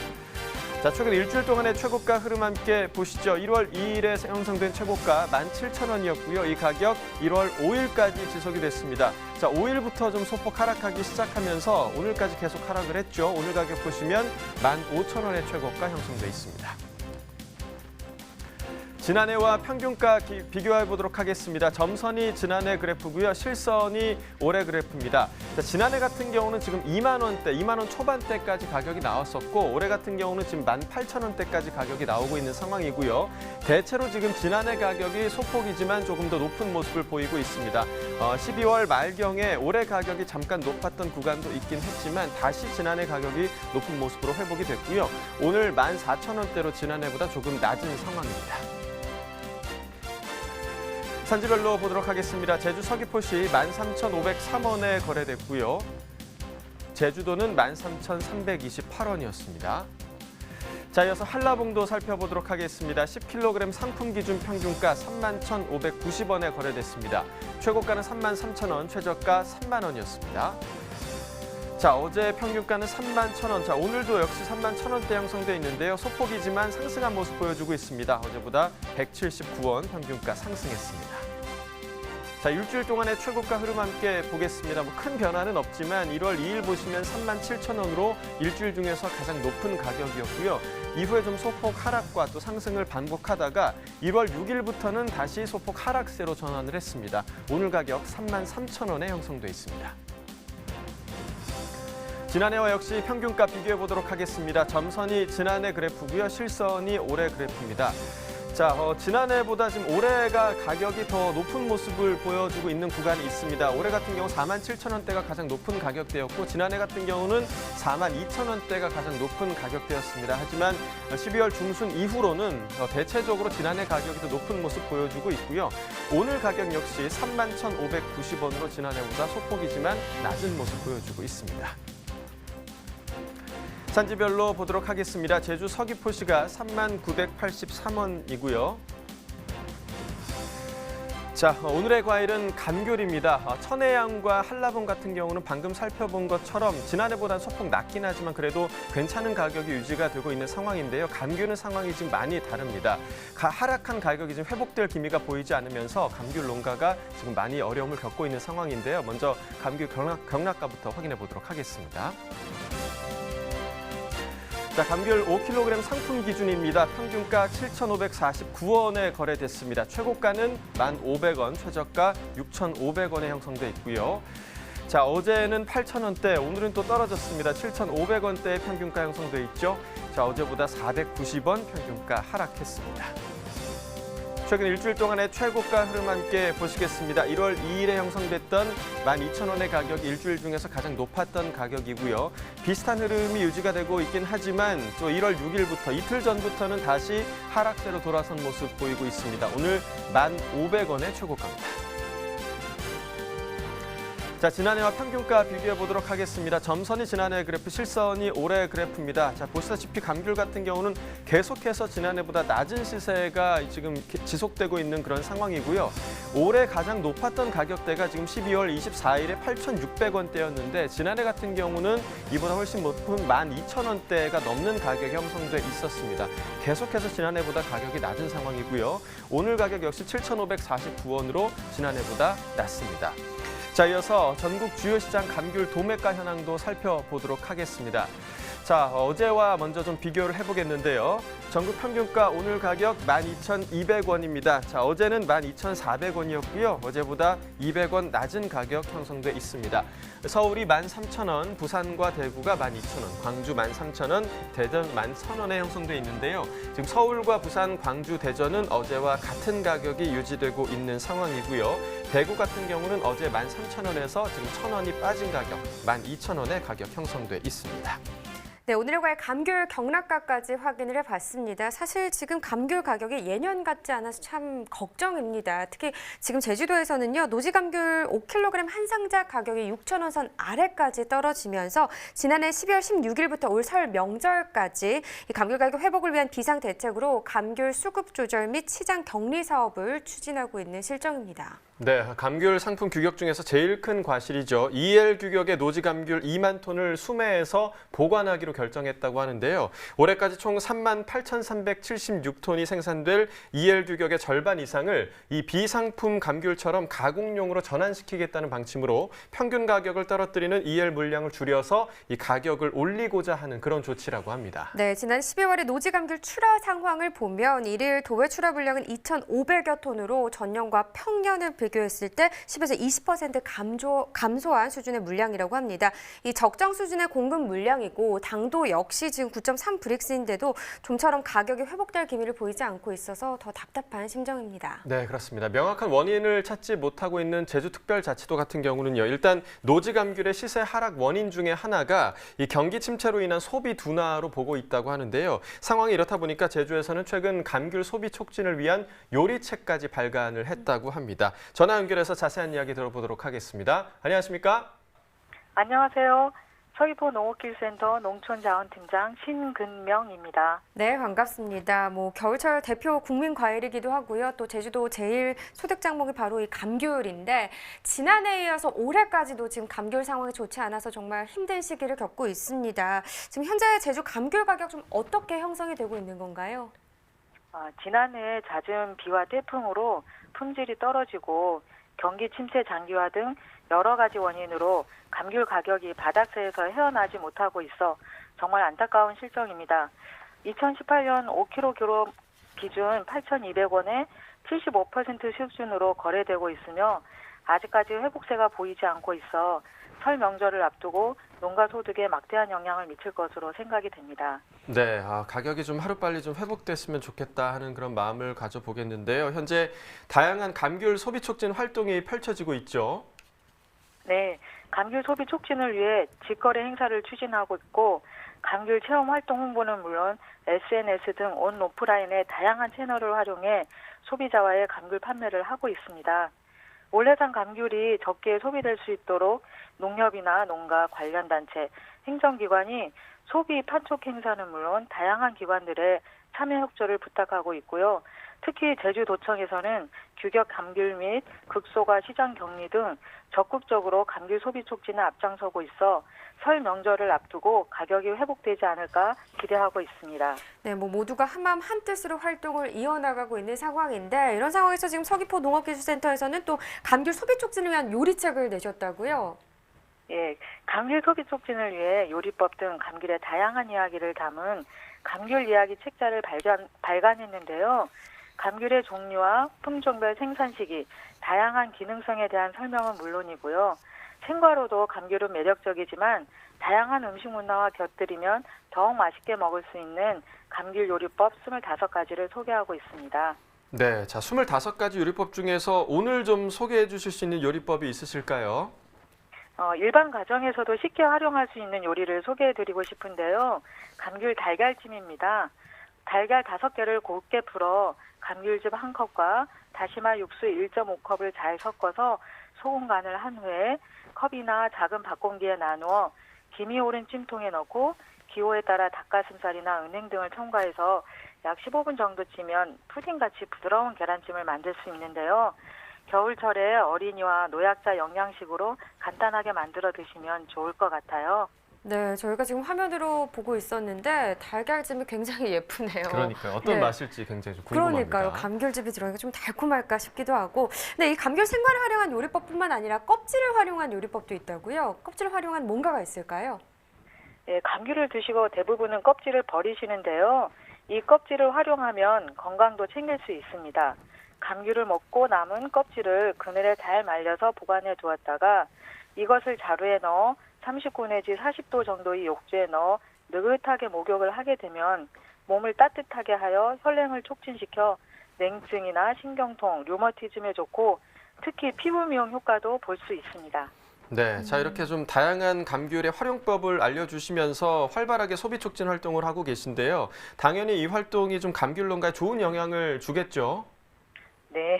[SPEAKER 4] 자, 최근 일주일 동안의 최고가 흐름 함께 보시죠. 1월 2일에 형성된 최고가 17,000원이었고요. 이 가격 1월 5일까지 지속이 됐습니다. 자, 5일부터 좀 소폭 하락하기 시작하면서 오늘까지 계속 하락을 했죠. 오늘 가격 보시면 15,000원의 최고가 형성돼 있습니다. 지난해와 평균가 비교해 보도록 하겠습니다. 점선이 지난해 그래프고요. 실선이 올해 그래프입니다. 자, 지난해 같은 경우는 지금 2만 원대, 2만 원 초반대까지 가격이 나왔었고 올해 같은 경우는 지금 18,000원대까지 가격이 나오고 있는 상황이고요. 대체로 지금 지난해 가격이 소폭이지만 조금 더 높은 모습을 보이고 있습니다. 12월 말경에 올해 가격이 잠깐 높았던 구간도 있긴 했지만 다시 지난해 가격이 높은 모습으로 회복이 됐고요. 오늘 14,000원대로 지난해보다 조금 낮은 상황입니다. 산지별로 보도록 하겠습니다. 제주 서귀포시 13,503원에 거래됐고요. 제주도는 13,328원이었습니다. 자, 이어서 한라봉도 살펴보도록 하겠습니다. 10kg 상품 기준 평균가 31,590원에 거래됐습니다. 최고가는 33,000원, 최저가 3만 원이었습니다. 자, 어제 평균가는 31,000원. 자, 오늘도 역시 31,000원대 형성돼 있는데요. 소폭이지만 상승한 모습 보여주고 있습니다. 어제보다 179원 평균가 상승했습니다. 자, 일주일 동안의 최고가 흐름 함께 보겠습니다. 큰 변화는 없지만 1월 2일 보시면 37,000원으로 일주일 중에서 가장 높은 가격이었고요. 이후에 좀 소폭 하락과 또 상승을 반복하다가 1월 6일부터는 다시 소폭 하락세로 전환을 했습니다. 오늘 가격 33,000원에 형성돼 있습니다. 지난해와 역시 평균가 비교해 보도록 하겠습니다. 점선이 지난해 그래프고요. 실선이 올해 그래프입니다. 자, 지난해보다 지금 올해가 가격이 더 높은 모습을 보여주고 있는 구간이 있습니다. 올해 같은 경우 47,000원대가 가장 높은 가격대였고 지난해 같은 경우는 42,000원대가 가장 높은 가격대였습니다. 하지만 12월 중순 이후로는 대체적으로 지난해 가격이 더 높은 모습 보여주고 있고요. 오늘 가격 역시 31,590원으로 지난해보다 소폭이지만 낮은 모습 보여주고 있습니다. 산지별로 보도록 하겠습니다. 제주 서귀포시가 39,83원이고요. 자, 오늘의 과일은 감귤입니다. 천혜향과 한라봉 같은 경우는 방금 살펴본 것처럼 지난해보다 소폭 낮긴 하지만 그래도 괜찮은 가격이 유지가 되고 있는 상황인데요. 감귤은 상황이 지금 많이 다릅니다. 하락한 가격이 지금 회복될 기미가 보이지 않으면서 감귤 농가가 지금 많이 어려움을 겪고 있는 상황인데요. 먼저 감귤 경락가부터 확인해 보도록 하겠습니다. 자, 감귤 5kg 상품 기준입니다. 평균가 7,549원에 거래됐습니다. 최고가는 1,500원, 최저가 6,500원에 형성돼 있고요. 자, 어제는 8,000원대, 오늘은 또 떨어졌습니다. 7,500원대의 평균가 형성돼 있죠. 자, 어제보다 490원 평균가 하락했습니다. 최근 일주일 동안의 최고가 흐름 함께 보시겠습니다. 1월 2일에 형성됐던 12,000원의 가격이 일주일 중에서 가장 높았던 가격이고요. 비슷한 흐름이 유지가 되고 있긴 하지만 또 1월 6일부터 이틀 전부터는 다시 하락세로 돌아선 모습 보이고 있습니다. 오늘 1,500원의 최고가입니다. 자, 지난해와 평균가 비교해 보도록 하겠습니다. 점선이 지난해 그래프, 실선이 올해 그래프입니다. 자, 보시다시피 감귤 같은 경우는 계속해서 지난해보다 낮은 시세가 지금 지속되고 있는 그런 상황이고요. 올해 가장 높았던 가격대가 지금 12월 24일에 8,600원대였는데 지난해 같은 경우는 이보다 훨씬 높은 12,000원대가 넘는 가격이 형성돼 있었습니다. 계속해서 지난해보다 가격이 낮은 상황이고요. 오늘 가격 역시 7,549원으로 지난해보다 낮습니다. 자, 이어서 전국 주요 시장 감귤 도매가 현황도 살펴보도록 하겠습니다. 자, 어제와 먼저 좀 비교를 해보겠는데요. 전국 평균가 오늘 가격 12,200원입니다. 자, 어제는 12,400원이었고요. 어제보다 200원 낮은 가격 형성돼 있습니다. 서울이 13,000원, 부산과 대구가 12,000원, 광주 13,000원, 대전 11,000원에 형성돼 있는데요. 지금 서울과 부산, 광주, 대전은 어제와 같은 가격이 유지되고 있는 상황이고요. 대구 같은 경우는 어제 13,000원에서 지금 1,000원이 빠진 가격, 12,000원의 가격 형성돼 있습니다.
[SPEAKER 5] 네, 오늘과의 감귤 경락가까지 확인을 해봤습니다. 사실 지금 감귤 가격이 예년 같지 않아서 참 걱정입니다. 특히 지금 제주도에서는요, 노지감귤 5kg 한 상자 가격이 6,000원 선 아래까지 떨어지면서 지난해 12월 16일부터 올 설 명절까지 이 감귤 가격 회복을 위한 비상 대책으로 감귤 수급 조절 및 시장 격리 사업을 추진하고 있는 실정입니다.
[SPEAKER 4] 네, 감귤 상품 규격 중에서 제일 큰 과실이죠. EL 규격의 노지감귤 2만 톤을 수매해서 보관하기로 결정했다고 하는데요. 올해까지 총 38,376톤이 생산될 EL 규격의 절반 이상을 이 비상품 감귤처럼 가공용으로 전환시키겠다는 방침으로 평균 가격을 떨어뜨리는 EL 물량을 줄여서 이 가격을 올리고자 하는 그런 조치라고 합니다.
[SPEAKER 5] 네, 지난 12월에 노지감귤 출하 상황을 보면 일일 도외 출하 물량은 2,500여 톤으로 전년과 평년을 비교했을 때 10에서 20% 감소한 수준의 물량이라고 합니다. 이 적정 수준의 공급 물량이고 당도 역시 지금 9.3 브릭스인데도 좀처럼 가격이 회복될 기미를 보이지 않고 있어서 더 답답한 심정입니다.
[SPEAKER 4] 네, 그렇습니다. 명확한 원인을 찾지 못하고 있는 제주특별자치도 같은 경우는요. 일단 노지감귤의 시세 하락 원인 중에 하나가 이 경기 침체로 인한 소비 둔화로 보고 있다고 하는데요. 상황이 이렇다 보니까 제주에서는 최근 감귤 소비 촉진을 위한 요리책까지 발간을 했다고 합니다. 전화 연결해서 자세한 이야기 들어보도록 하겠습니다. 안녕하십니까?
[SPEAKER 8] 안녕하세요. 서귀포 농업기술센터 농촌자원팀장 신근명입니다.
[SPEAKER 5] 네, 반갑습니다. 겨울철 대표 국민 과일이기도 하고요. 또 제주도 제일 소득 작목이 바로 이 감귤인데 지난해에 이어서 올해까지도 지금 감귤 상황이 좋지 않아서 정말 힘든 시기를 겪고 있습니다. 지금 현재 제주 감귤 가격 좀 어떻게 형성이 되고 있는 건가요?
[SPEAKER 8] 지난해 잦은 비와 태풍으로 품질이 떨어지고 경기 침체 장기화 등 여러 가지 원인으로 감귤 가격이 바닥세에서 헤어나지 못하고 있어 정말 안타까운 실정입니다. 2018년 5kg 기준 8,200원에 75% 수준으로 거래되고 있으며 아직까지 회복세가 보이지 않고 있어 설 명절을 앞두고 농가 소득에 막대한 영향을 미칠 것으로 생각이 됩니다.
[SPEAKER 4] 네, 가격이 좀 하루빨리 좀 회복됐으면 좋겠다 하는 그런 마음을 가져보겠는데요. 현재 다양한 감귤 소비 촉진 활동이 펼쳐지고 있죠.
[SPEAKER 8] 네, 감귤 소비 촉진을 위해 직거래 행사를 추진하고 있고 감귤 체험 활동 홍보는 물론 SNS 등 온 오프라인의 다양한 채널을 활용해 소비자와의 감귤 판매를 하고 있습니다. 올해산 감귤이 적게 소비될 수 있도록 농협이나 농가 관련 단체, 행정기관이 소비 판촉 행사는 물론 다양한 기관들의 참여 협조를 부탁하고 있고요. 특히 제주도청에서는 규격 감귤 및 극소가 시장 격리 등 적극적으로 감귤 소비 촉진에 앞장서고 있어 설 명절을 앞두고 가격이 회복되지 않을까 기대하고 있습니다.
[SPEAKER 5] 네, 모두가 한마음 한뜻으로 활동을 이어나가고 있는 상황인데 이런 상황에서 지금 서귀포 농업기술센터에서는 또 감귤 소비 촉진을 위한 요리책을 내셨다고요?
[SPEAKER 8] 예, 감귤 소비 촉진을 위해 요리법 등 감귤의 다양한 이야기를 담은 감귤 이야기 책자를 발간했는데요. 감귤의 종류와 품종별 생산 시기, 다양한 기능성에 대한 설명은 물론이고요. 생과로도 감귤은 매력적이지만 다양한 음식 문화와 곁들이면 더욱 맛있게 먹을 수 있는 감귤 요리법 25가지를 소개하고 있습니다.
[SPEAKER 4] 네, 자 25가지 요리법 중에서 오늘 좀 소개해 주실 수 있는 요리법이 있으실까요?
[SPEAKER 8] 일반 가정에서도 쉽게 활용할 수 있는 요리를 소개해드리고 싶은데요. 감귤 달걀찜입니다. 달걀 5개를 곱게 풀어 감귤즙 1컵과 다시마 육수 1.5컵을 잘 섞어서 소금 간을 한 후에 컵이나 작은 밥공기에 나누어 김이 오른 찜통에 넣고 기호에 따라 닭가슴살이나 은행 등을 첨가해서 약 15분 정도 찌면 푸딩같이 부드러운 계란찜을 만들 수 있는데요. 겨울철에 어린이와 노약자 영양식으로 간단하게 만들어 드시면 좋을 것 같아요.
[SPEAKER 5] 네, 저희가 지금 화면으로 보고 있었는데 달걀찜이 굉장히 예쁘네요.
[SPEAKER 4] 그러니까요. 어떤
[SPEAKER 5] 네.
[SPEAKER 4] 맛일지 굉장히 좀 궁금합니다.
[SPEAKER 5] 그러니까요. 감귤즙이 들어가니까 좀 달콤할까 싶기도 하고. 네, 이 감귤 생과를 활용한 요리법뿐만 아니라 껍질을 활용한 요리법도 있다고요. 껍질을 활용한 뭔가가 있을까요?
[SPEAKER 8] 네, 감귤을 드시고 대부분은 껍질을 버리시는데요. 이 껍질을 활용하면 건강도 챙길 수 있습니다. 감귤을 먹고 남은 껍질을 그늘에 잘 말려서 보관해 두었다가 이것을 자루에 넣어 39 내지 40도 정도의 욕조에 넣어 느긋하게 목욕을 하게 되면 몸을 따뜻하게 하여 혈행을 촉진시켜 냉증이나 신경통, 류머티즘에 좋고 특히 피부 미용 효과도 볼 수 있습니다.
[SPEAKER 4] 네, 자 이렇게 좀 다양한 감귤의 활용법을 알려주시면서 활발하게 소비 촉진 활동을 하고 계신데요. 당연히 이 활동이 좀 감귤 농가에 좋은 영향을 주겠죠?
[SPEAKER 8] 네,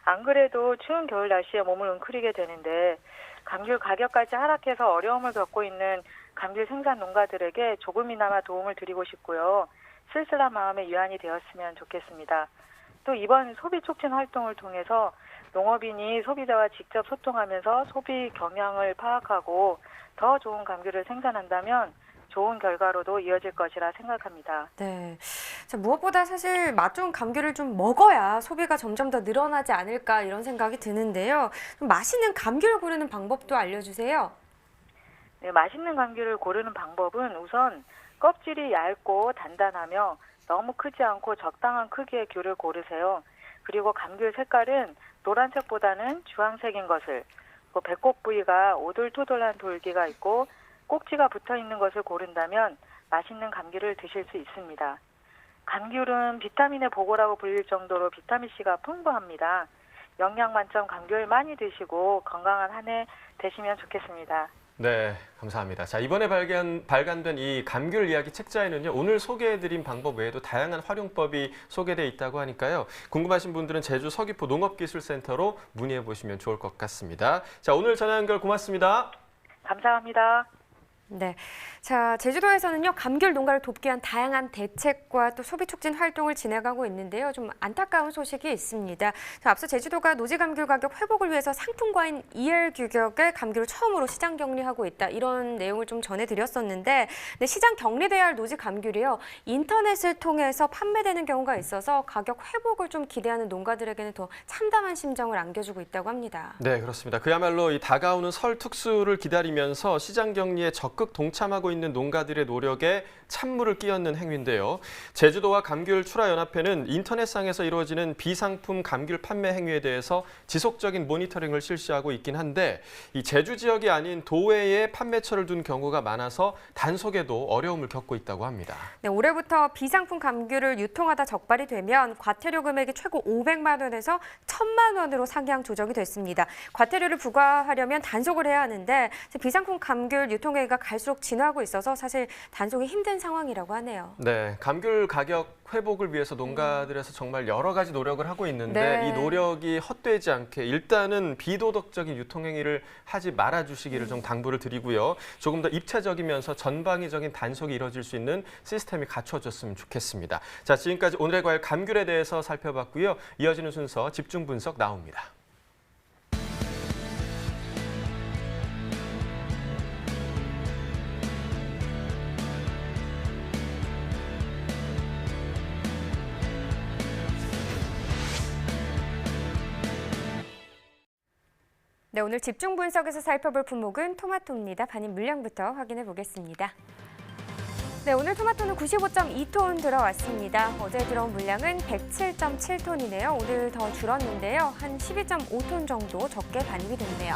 [SPEAKER 8] 안 그래도 추운 겨울 날씨에 몸을 웅크리게 되는데 감귤 가격까지 하락해서 어려움을 겪고 있는 감귤 생산 농가들에게 조금이나마 도움을 드리고 싶고요. 쓸쓸한 마음에 위안이 되었으면 좋겠습니다. 또 이번 소비 촉진 활동을 통해서 농업인이 소비자와 직접 소통하면서 소비 경향을 파악하고 더 좋은 감귤을 생산한다면 좋은 결과로도 이어질 것이라 생각합니다.
[SPEAKER 5] 네. 자, 무엇보다 사실 맛 좋은 감귤을 좀 먹어야 소비가 점점 더 늘어나지 않을까 이런 생각이 드는데요. 좀 맛있는 감귤을 고르는 방법도 알려주세요.
[SPEAKER 8] 네, 맛있는 감귤을 고르는 방법은 우선 껍질이 얇고 단단하며 너무 크지 않고 적당한 크기의 귤을 고르세요. 그리고 감귤 색깔은 노란색보다는 주황색인 것을, 배꼽 부위가 오돌토돌한 돌기가 있고 꼭지가 붙어있는 것을 고른다면 맛있는 감귤을 드실 수 있습니다. 감귤은 비타민의 보고라고 불릴 정도로 비타민C가 풍부합니다. 영양 만점 감귤 많이 드시고 건강한 한 해 되시면 좋겠습니다.
[SPEAKER 4] 네, 감사합니다. 자, 이번에 발간된 이 감귤 이야기 책자에는요, 오늘 소개해드린 방법 외에도 다양한 활용법이 소개되어 있다고 하니까요. 궁금하신 분들은 제주 서귀포 농업기술센터로 문의해 보시면 좋을 것 같습니다. 자, 오늘 전화 연결 고맙습니다.
[SPEAKER 8] 감사합니다.
[SPEAKER 5] 네. 자, 제주도에서는요, 감귤 농가를 돕기 위한 다양한 대책과 또 소비 촉진 활동을 진행하고 있는데요. 좀 안타까운 소식이 있습니다. 자, 앞서 제주도가 노지 감귤 가격 회복을 위해서 상품과인 EL 규격의 감귤을 처음으로 시장 격리하고 있다. 이런 내용을 좀 전해드렸었는데, 네, 시장 격리돼야 할 노지 감귤이요, 인터넷을 통해서 판매되는 경우가 있어서 가격 회복을 좀 기대하는 농가들에게는 더 참담한 심정을 안겨주고 있다고 합니다.
[SPEAKER 4] 네, 그렇습니다. 그야말로 이 다가오는 설 특수를 기다리면서 시장 격리에 적극 동참하고 있는 농가들의 노력에 찬물을 끼얹는 행위인데요. 제주도와 감귤 출하연합회는 인터넷상에서 이루어지는 비상품 감귤 판매 행위에 대해서 지속적인 모니터링을 실시하고 있긴 한데, 이 제주 지역이 아닌 도외에 판매처를 둔 경우가 많아서 단속에도 어려움을 겪고 있다고 합니다.
[SPEAKER 5] 네, 올해부터 비상품 감귤을 유통하다 적발이 되면 과태료 금액이 최고 500만 원에서 1,000만 원으로 상향 조정이 됐습니다. 과태료를 부과하려면 단속을 해야 하는데 비상품 감귤 유통액이 갈수록 진화하고 있어서 사실 단속이 힘든 상황이라고 하네요.
[SPEAKER 4] 네, 감귤 가격 회복을 위해서 농가들에서 정말 여러 가지 노력을 하고 있는데,
[SPEAKER 5] 네,
[SPEAKER 4] 이 노력이 헛되지 않게 일단은 비도덕적인 유통행위를 하지 말아주시기를 좀 당부를 드리고요. 조금 더 입체적이면서 전방위적인 단속이 이뤄질 수 있는 시스템이 갖춰졌으면 좋겠습니다. 자, 지금까지 오늘의 과일 감귤에 대해서 살펴봤고요. 이어지는 순서 집중 분석 나옵니다.
[SPEAKER 5] 네, 오늘 집중 분석에서 살펴볼 품목은 토마토입니다. 반입 물량부터 확인해 보겠습니다. 네, 오늘 토마토는 95.2톤 들어왔습니다. 어제 들어온 물량은 107.7톤이네요. 오늘 더 줄었는데요. 한 12.5톤 정도 적게 반입이 됐네요.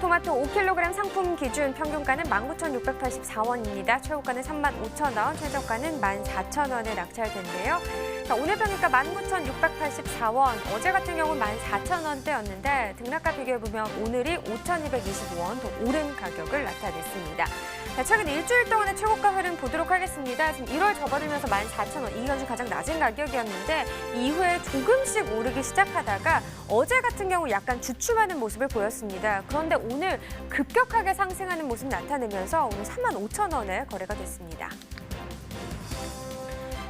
[SPEAKER 5] 토마토 5kg 상품 기준 평균가는 19,684원입니다. 최고가는 35,000원, 최저가는 14,000원에 낙찰됐는데요. 자, 오늘 평균가 19,684원, 어제 같은 경우는 14,000원대였는데 등락가 비교해보면 오늘이 5,225원 더 오른 가격을 나타냈습니다. 자, 최근 일주일 동안의 최고가 흐름 보도록 하겠습니다. 지금 1월 접어들면서 14,000원, 이게 현재 가장 낮은 가격이었는데 이후에 조금씩 오르기 시작하다가 어제 같은 경우 약간 주춤하는 모습을 보였습니다. 그런데 오늘 급격하게 상승하는 모습 나타내면서 오늘 35,000원에 거래가 됐습니다.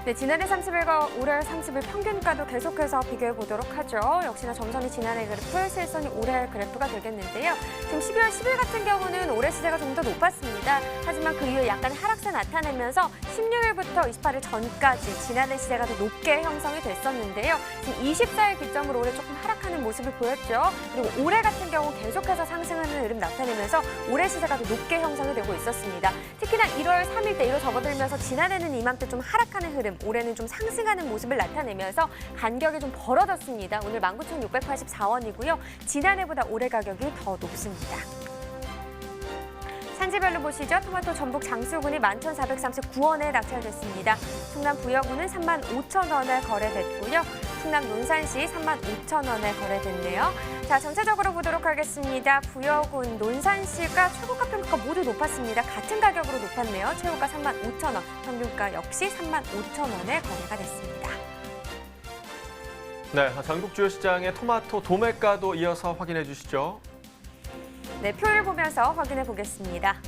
[SPEAKER 5] 네, 지난해 30일과 올해 30일 평균가도 계속해서 비교해 보도록 하죠. 역시나 점선이 지난해 그래프, 실선이 올해 그래프가 되겠는데요. 지금 12월 10일 같은 경우는 올해 시세가 좀 더 높았습니다. 하지만 그 이후에 약간 하락세 나타내면서 16일부터 28일 전까지 지난해 시세가 더 높게 형성이 됐었는데요. 지금 24일 기점으로 올해 조금 하락하는 모습을 보였죠. 그리고 올해 같은 경우 계속해서 상승하는 흐름 나타내면서 올해 시세가 더 높게 형성이 되고 있었습니다. 특히나 1월 3일 때 1월 접어들면서 지난해는 이맘때 좀 하락하는 흐름, 올해는 좀 상승하는 모습을 나타내면서 간격이 좀 벌어졌습니다. 오늘 19,684원이고요. 지난해보다 올해 가격이 더 높습니다. 산지별로 보시죠. 토마토 전북 장수군이 11,439원에 낙찰됐습니다. 충남 부여군은 35,000원에 거래됐고요. 충남 논산시 35,000원에 거래됐네요. 자, 전체적으로 보도록 하겠습니다. 부여군, 논산시가 최고가 평가가 모두 높았습니다. 같은 가격으로 높았네요. 최고가 35,000원, 평균가 역시 35,000원에 거래가 됐습니다.
[SPEAKER 4] 네, 전국 주요 시장의 토마토 도매가도 이어서 확인해 주시죠.
[SPEAKER 5] 네, 표를 보면서 확인해 보겠습니다.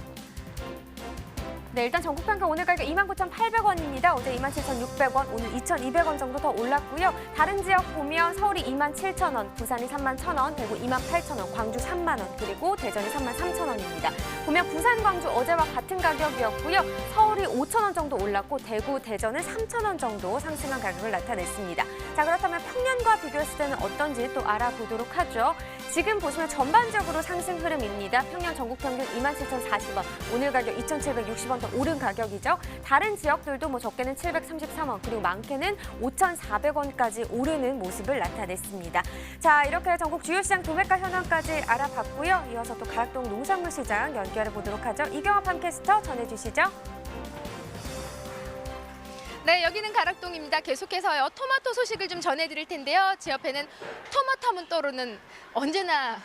[SPEAKER 5] 네, 일단 전국 평균 오늘 가격 29,800원입니다. 어제 27,600원, 오늘 2,200원 정도 더 올랐고요. 다른 지역 보면 서울이 27,000원, 부산이 31,000원, 대구 28,000원, 광주 3만 원, 그리고 대전이 33,000원입니다. 보면 부산, 광주 어제와 같은 가격이었고요. 서울이 5,000원 정도 올랐고 대구, 대전은 3,000원 정도 상승한 가격을 나타냈습니다. 자, 그렇다면 평년과 비교했을 때는 어떤지 또 알아보도록 하죠. 지금 보시면 전반적으로 상승 흐름입니다. 평년 전국 평균 27,040원, 오늘 가격 2,760원 더 오른 가격이죠. 다른 지역들도 뭐 적게는 733원, 그리고 많게는 5,400원까지 오르는 모습을 나타냈습니다. 자, 이렇게 전국 주요 시장 도매가 현황까지 알아봤고요. 이어서 또 가락동 농산물 시장 연결해 보도록 하죠. 이경화 팜캐스터 전해주시죠.
[SPEAKER 6] 네, 여기는 가락동입니다. 계속해서요. 토마토 소식을 좀 전해드릴 텐데요. 제 옆에는 토마토 하면 떠오르는 언제나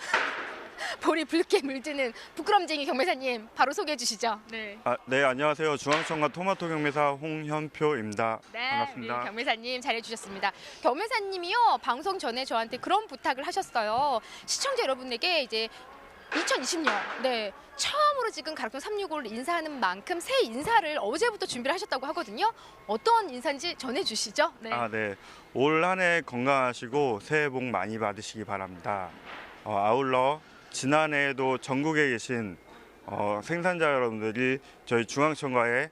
[SPEAKER 6] 볼이 붉게 물드는 부끄럼쟁이 경매사님 바로 소개해 주시죠. 네.
[SPEAKER 9] 네, 안녕하세요. 중앙청과 토마토 경매사 홍현표입니다.
[SPEAKER 6] 네,
[SPEAKER 9] 반갑습니다.
[SPEAKER 6] 우리 경매사님 잘해주셨습니다. 경매사님이요, 방송 전에 저한테 그런 부탁을 하셨어요. 시청자 여러분에게 이제 2020년 네 처음으로 지금 가락동 365를 인사하는 만큼 새 인사를 어제부터 준비를 하셨다고 하거든요. 어떤 인사인지 전해주시죠. 네.
[SPEAKER 9] 네. 올 한 해 건강하시고 새해 복 많이 받으시기 바랍니다. 아울러 지난해에도 전국에 계신 생산자 여러분들이 저희 중앙청과에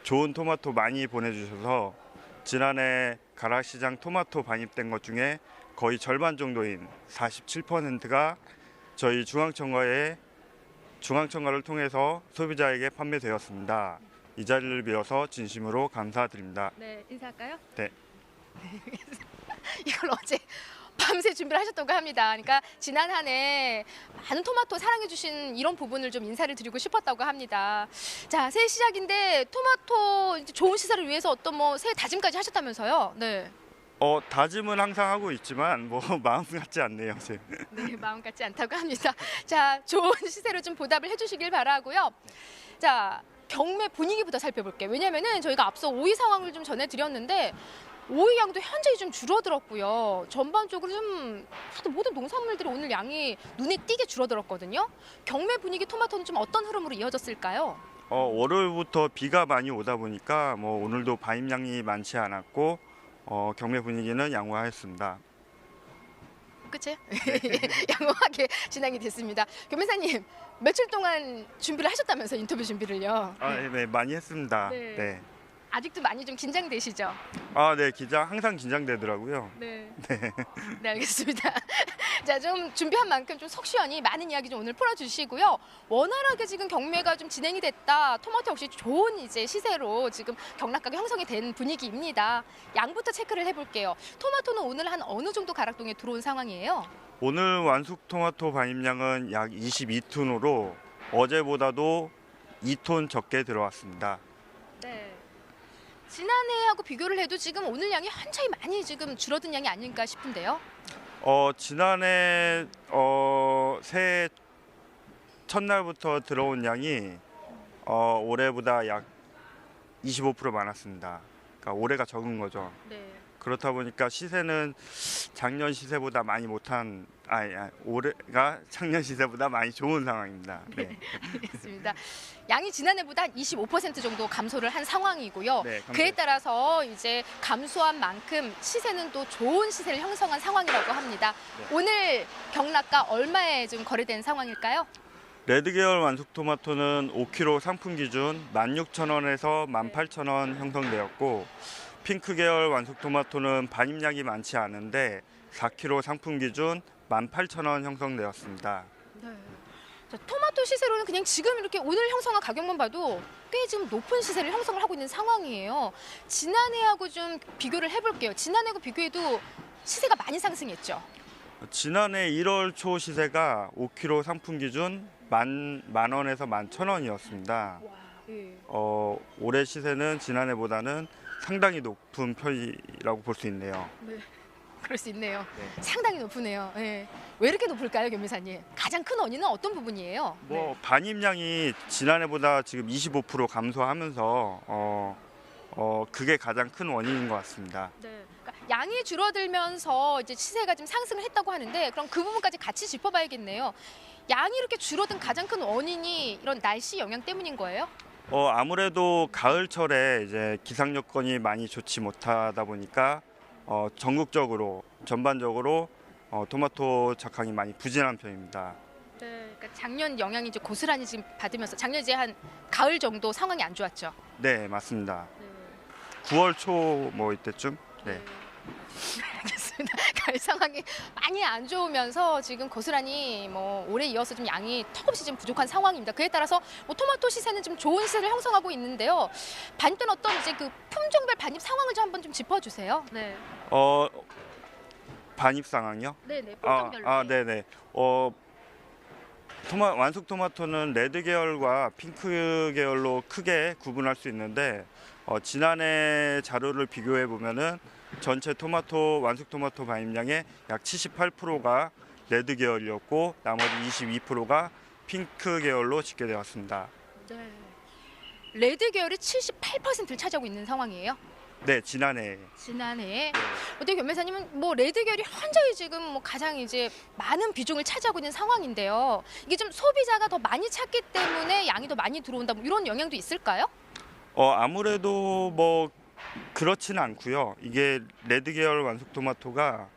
[SPEAKER 9] 좋은 토마토 많이 보내주셔서 지난해 가락시장 토마토 반입된 것 중에 거의 절반 정도인 47%가 저희 중앙청과를 통해서 소비자에게 판매되었습니다. 이 자리를 비워서 진심으로 감사드립니다.
[SPEAKER 6] 네, 인사할까요?
[SPEAKER 9] 네.
[SPEAKER 6] 이걸 어제 밤새 준비를 하셨다고 합니다. 그러니까 지난 한 해 많은 토마토 사랑해주신 이런 부분을 좀 인사를 드리고 싶었다고 합니다. 자, 새해 시작인데 토마토 좋은 시세를 위해서 어떤 뭐 새해 다짐까지 하셨다면서요? 네.
[SPEAKER 9] 다짐은 항상 하고 있지만 뭐 마음 같지 않네요.
[SPEAKER 6] 네, 마음 같지 않다고 합니다. 자, 좋은 시세로 좀 보답을 해주시길 바라고요. 자, 경매 분위기부터 살펴볼게요. 왜냐면은 저희가 앞서 오이 상황을 좀 전해드렸는데 오이 양도 현저히 좀 줄어들었고요. 전반적으로 좀 다들 모든 농산물들이 오늘 양이 눈에 띄게 줄어들었거든요. 경매 분위기 토마토는 좀 어떤 흐름으로 이어졌을까요?
[SPEAKER 9] 월요일부터 비가 많이 오다 보니까 뭐 오늘도 반입량이 많지 않았고 경매 분위기는 양호하였습니다.
[SPEAKER 6] 그치? 양호하게 진행이 됐습니다. 경매사님, 며칠 동안 준비를 하셨다면서 인터뷰 준비를요?
[SPEAKER 9] 네, 많이 했습니다.
[SPEAKER 6] 네.
[SPEAKER 9] 네.
[SPEAKER 6] 아직도 많이 좀 긴장되시죠?
[SPEAKER 9] 네, 항상 긴장되더라고요.
[SPEAKER 6] 네. 네, 알겠습니다. 자, 좀 준비한 만큼 좀 속 시원히 많은 이야기 좀 오늘 풀어주시고요. 원활하게 지금 경매가 좀 진행이 됐다. 토마토 역시 좋은 이제 시세로 지금 경락가가 형성이 된 분위기입니다. 양부터 체크를 해볼게요. 토마토는 오늘 한 어느 정도 가락동에 들어온 상황이에요? 오늘
[SPEAKER 9] 완숙 토마토 반입량은 약 22톤으로 어제보다도 2톤 적게 들어왔습니다.
[SPEAKER 6] 네. 지난해하고 비교를 해도 지금 오늘 양이 한차히 많이 지금 줄어든 양이 아닌가 싶은데요.
[SPEAKER 9] 지난해 새해 첫날부터 들어온 양이 올해보다 약 25% 많았습니다. 그러니까 올해가 적은 거죠.
[SPEAKER 6] 네.
[SPEAKER 9] 그렇다 보니까 시세는 작년 시세보다 많이 못한 올해가 작년 시세보다 많이 좋은 상황입니다. 네.
[SPEAKER 6] 알겠습니다. 양이 지난해보다 25% 정도 감소를 한 상황이고요.
[SPEAKER 9] 네,
[SPEAKER 6] 그에 따라서 이제 감소한 만큼 시세는 또 좋은 시세를 형성한 상황이라고 합니다.
[SPEAKER 9] 네.
[SPEAKER 6] 오늘 경락가 얼마에 좀 거래된 상황일까요?
[SPEAKER 9] 레드 계열 완숙 토마토는 5kg 상품 기준 16,000원에서 18,000원 형성되었고 핑크 계열 완숙 토마토는 반입량이 많지 않은데 4kg 상품 기준 18,000원 형성되었습니다.
[SPEAKER 6] 네. 자, 토마토 시세로는 그냥 지금 이렇게 오늘 형성한 가격만 봐도 꽤 지금 높은 시세를 형성을 하고 있는 상황이에요. 지난해하고 좀 비교를 해볼게요. 지난해하고 비교해도 시세가 많이 상승했죠.
[SPEAKER 9] 지난해 1월 초 시세가 5kg 상품 기준 만 원에서 11,000원이었습니다.
[SPEAKER 6] 예.
[SPEAKER 9] 올해 시세는 지난해보다는 상당히 높은 편이라고 볼 수 있네요.
[SPEAKER 6] 네. 그럴 수 있네요. 상당히 높으네요. 예. 왜 이렇게 높을까요, 교무사님? 가장 큰 원인은 어떤 부분이에요?
[SPEAKER 9] 뭐 반입량이 지난해보다 지금 25% 감소하면서 그게 가장 큰 원인인 것 같습니다.
[SPEAKER 6] 네. 그러니까 양이 줄어들면서 이제 시세가 좀 상승을 했다고 하는데 그럼 그 부분까지 같이 짚어봐야겠네요. 양이 이렇게 줄어든 가장 큰 원인이 이런 날씨 영향 때문인 거예요?
[SPEAKER 9] 아무래도 가을철에 이제 기상 여건이 많이 좋지 못하다 보니까 전국적으로 전반적으로 토마토 작황이 많이 부진한 편입니다.
[SPEAKER 6] 네. 그러니까 작년 영향이 이제 고스란히 지금 받으면서 작년 이제 한 가을 정도 상황이 안 좋았죠.
[SPEAKER 9] 네, 맞습니다.
[SPEAKER 6] 네.
[SPEAKER 9] 9월 초 뭐 이때쯤. 네.
[SPEAKER 6] 알겠습니다. 가을 상황이 많이 안 좋으면서 지금 고스란히 뭐 올해 이어서 좀 양이 턱없이 좀 부족한 상황입니다. 그에 따라서 뭐 토마토 시세는 좀 좋은 시세를 형성하고 있는데요. 반입된 어떤 이제 그 품종별 반입 상황을 좀 한번 좀 짚어주세요. 네.
[SPEAKER 9] 반입 상황이요?
[SPEAKER 6] 네네. 품종별로.
[SPEAKER 9] 네네. 완숙 토마토는 레드 계열과 핑크 계열로 크게 구분할 수 있는데 지난해 자료를 비교해 보면은 전체 완숙 토마토 반입량의 약 78%가 레드 계열이었고 나머지 22%가 핑크 계열로 집계되었습니다.
[SPEAKER 6] 네. 레드 계열이 78%를 차지하고 있는 상황이에요.
[SPEAKER 9] 네, 지난해.
[SPEAKER 6] 어떻게 변매사님은 뭐 레드 계열이 현저히 지금 뭐 가장 이제 많은 비중을 차지하고 있는 상황인데요. 이게 좀 소비자가 더 많이 찾기 때문에 양이 더 많이 들어온다 뭐 이런 영향도 있을까요?
[SPEAKER 9] 아무래도 뭐 그렇지는 않고요. 이게 레드 계열 완숙 토마토가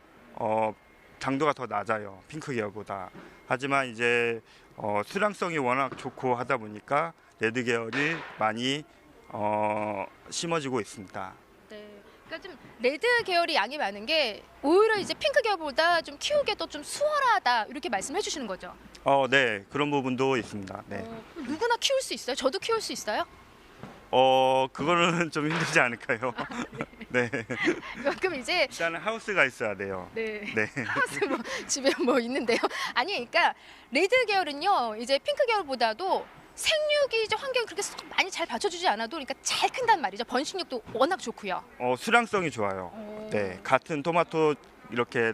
[SPEAKER 9] 당도가 더 낮아요. 핑크 계열보다. 하지만 이제 수량성이 워낙 좋고 하다 보니까 레드 계열이 많이 심어지고 있습니다.
[SPEAKER 6] 네. 그러니까 좀 레드 계열이 양이 많은 게 오히려 이제 핑크 계열보다 좀 키우기도 좀 수월하다 이렇게 말씀해 주시는 거죠.
[SPEAKER 9] 네, 그런 부분도 있습니다. 네.
[SPEAKER 6] 누구나 키울 수 있어요? 저도 키울 수 있어요?
[SPEAKER 9] 그거는 좀 힘들지 않을까요? 네.
[SPEAKER 6] 그럼 이제
[SPEAKER 9] 일단은 하우스가 있어야 돼요.
[SPEAKER 6] 네.
[SPEAKER 9] 네.
[SPEAKER 6] 하우스 뭐 집에 뭐 있는데요. 아니, 그러니까 레드 계열은요, 이제 핑크 계열보다도 생육이 이제 환경이 그렇게 많이 잘 받쳐주지 않아도 그러니까 잘 큰단 말이죠. 번식력도 워낙 좋고요.
[SPEAKER 9] 수량성이 좋아요. 네, 같은 토마토 이렇게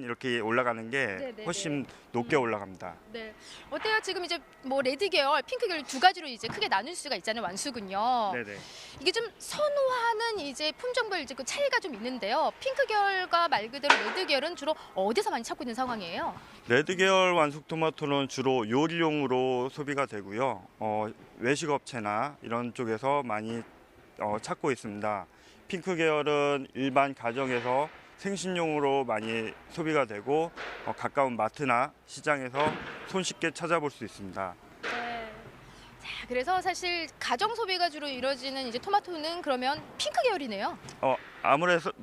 [SPEAKER 9] 이렇게 올라가는 게
[SPEAKER 6] 네네네.
[SPEAKER 9] 훨씬 높게 올라갑니다.
[SPEAKER 6] 네. 어때요? 지금 이제 뭐 레드 계열, 핑크 계열 두 가지로 이제 크게 나눌 수가 있잖아요. 완숙은요.
[SPEAKER 9] 네네.
[SPEAKER 6] 이게 좀 선호하는 이제 품종별 이제 그 차이가 좀 있는데요. 핑크 계열과 말 그대로 레드 계열은 주로 어디서 많이 찾고 있는 상황이에요?
[SPEAKER 9] 레드 계열 완숙 토마토는 주로 요리용으로 소비가 되고요. 외식업체나 이런 쪽에서 많이 찾고 있습니다. 핑크 계열은 일반 가정에서 생식용으로 많이 소비가 되고 가까운 마트나 시장에서 손쉽게 찾아볼 수 있습니다.
[SPEAKER 6] 네. 자, 그래서 사실 가정 소비가 주로 이루어지는 이제 토마토는 그러면 핑크 계열이네요.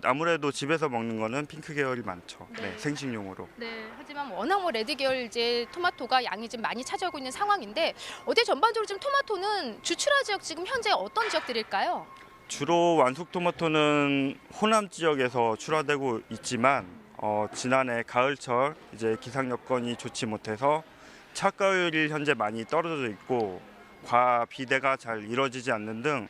[SPEAKER 9] 아무래도 집에서 먹는 거는 핑크 계열이 많죠.
[SPEAKER 6] 네.
[SPEAKER 9] 네, 생식용으로.
[SPEAKER 6] 네. 하지만 워낙 뭐 레드 계열 이제 토마토가 양이 좀 많이 차지하고 있는 상황인데 어때 전반적으로 지금 토마토는 주출하 지역 지금 현재 어떤 지역들일까요?
[SPEAKER 9] 주로 완숙 토마토는 호남 지역에서 출하되고 있지만 지난해 가을철 이제 기상 여건이 좋지 못해서 착과율이 현재 많이 떨어져 있고 과비대가 잘 이루어지지 않는 등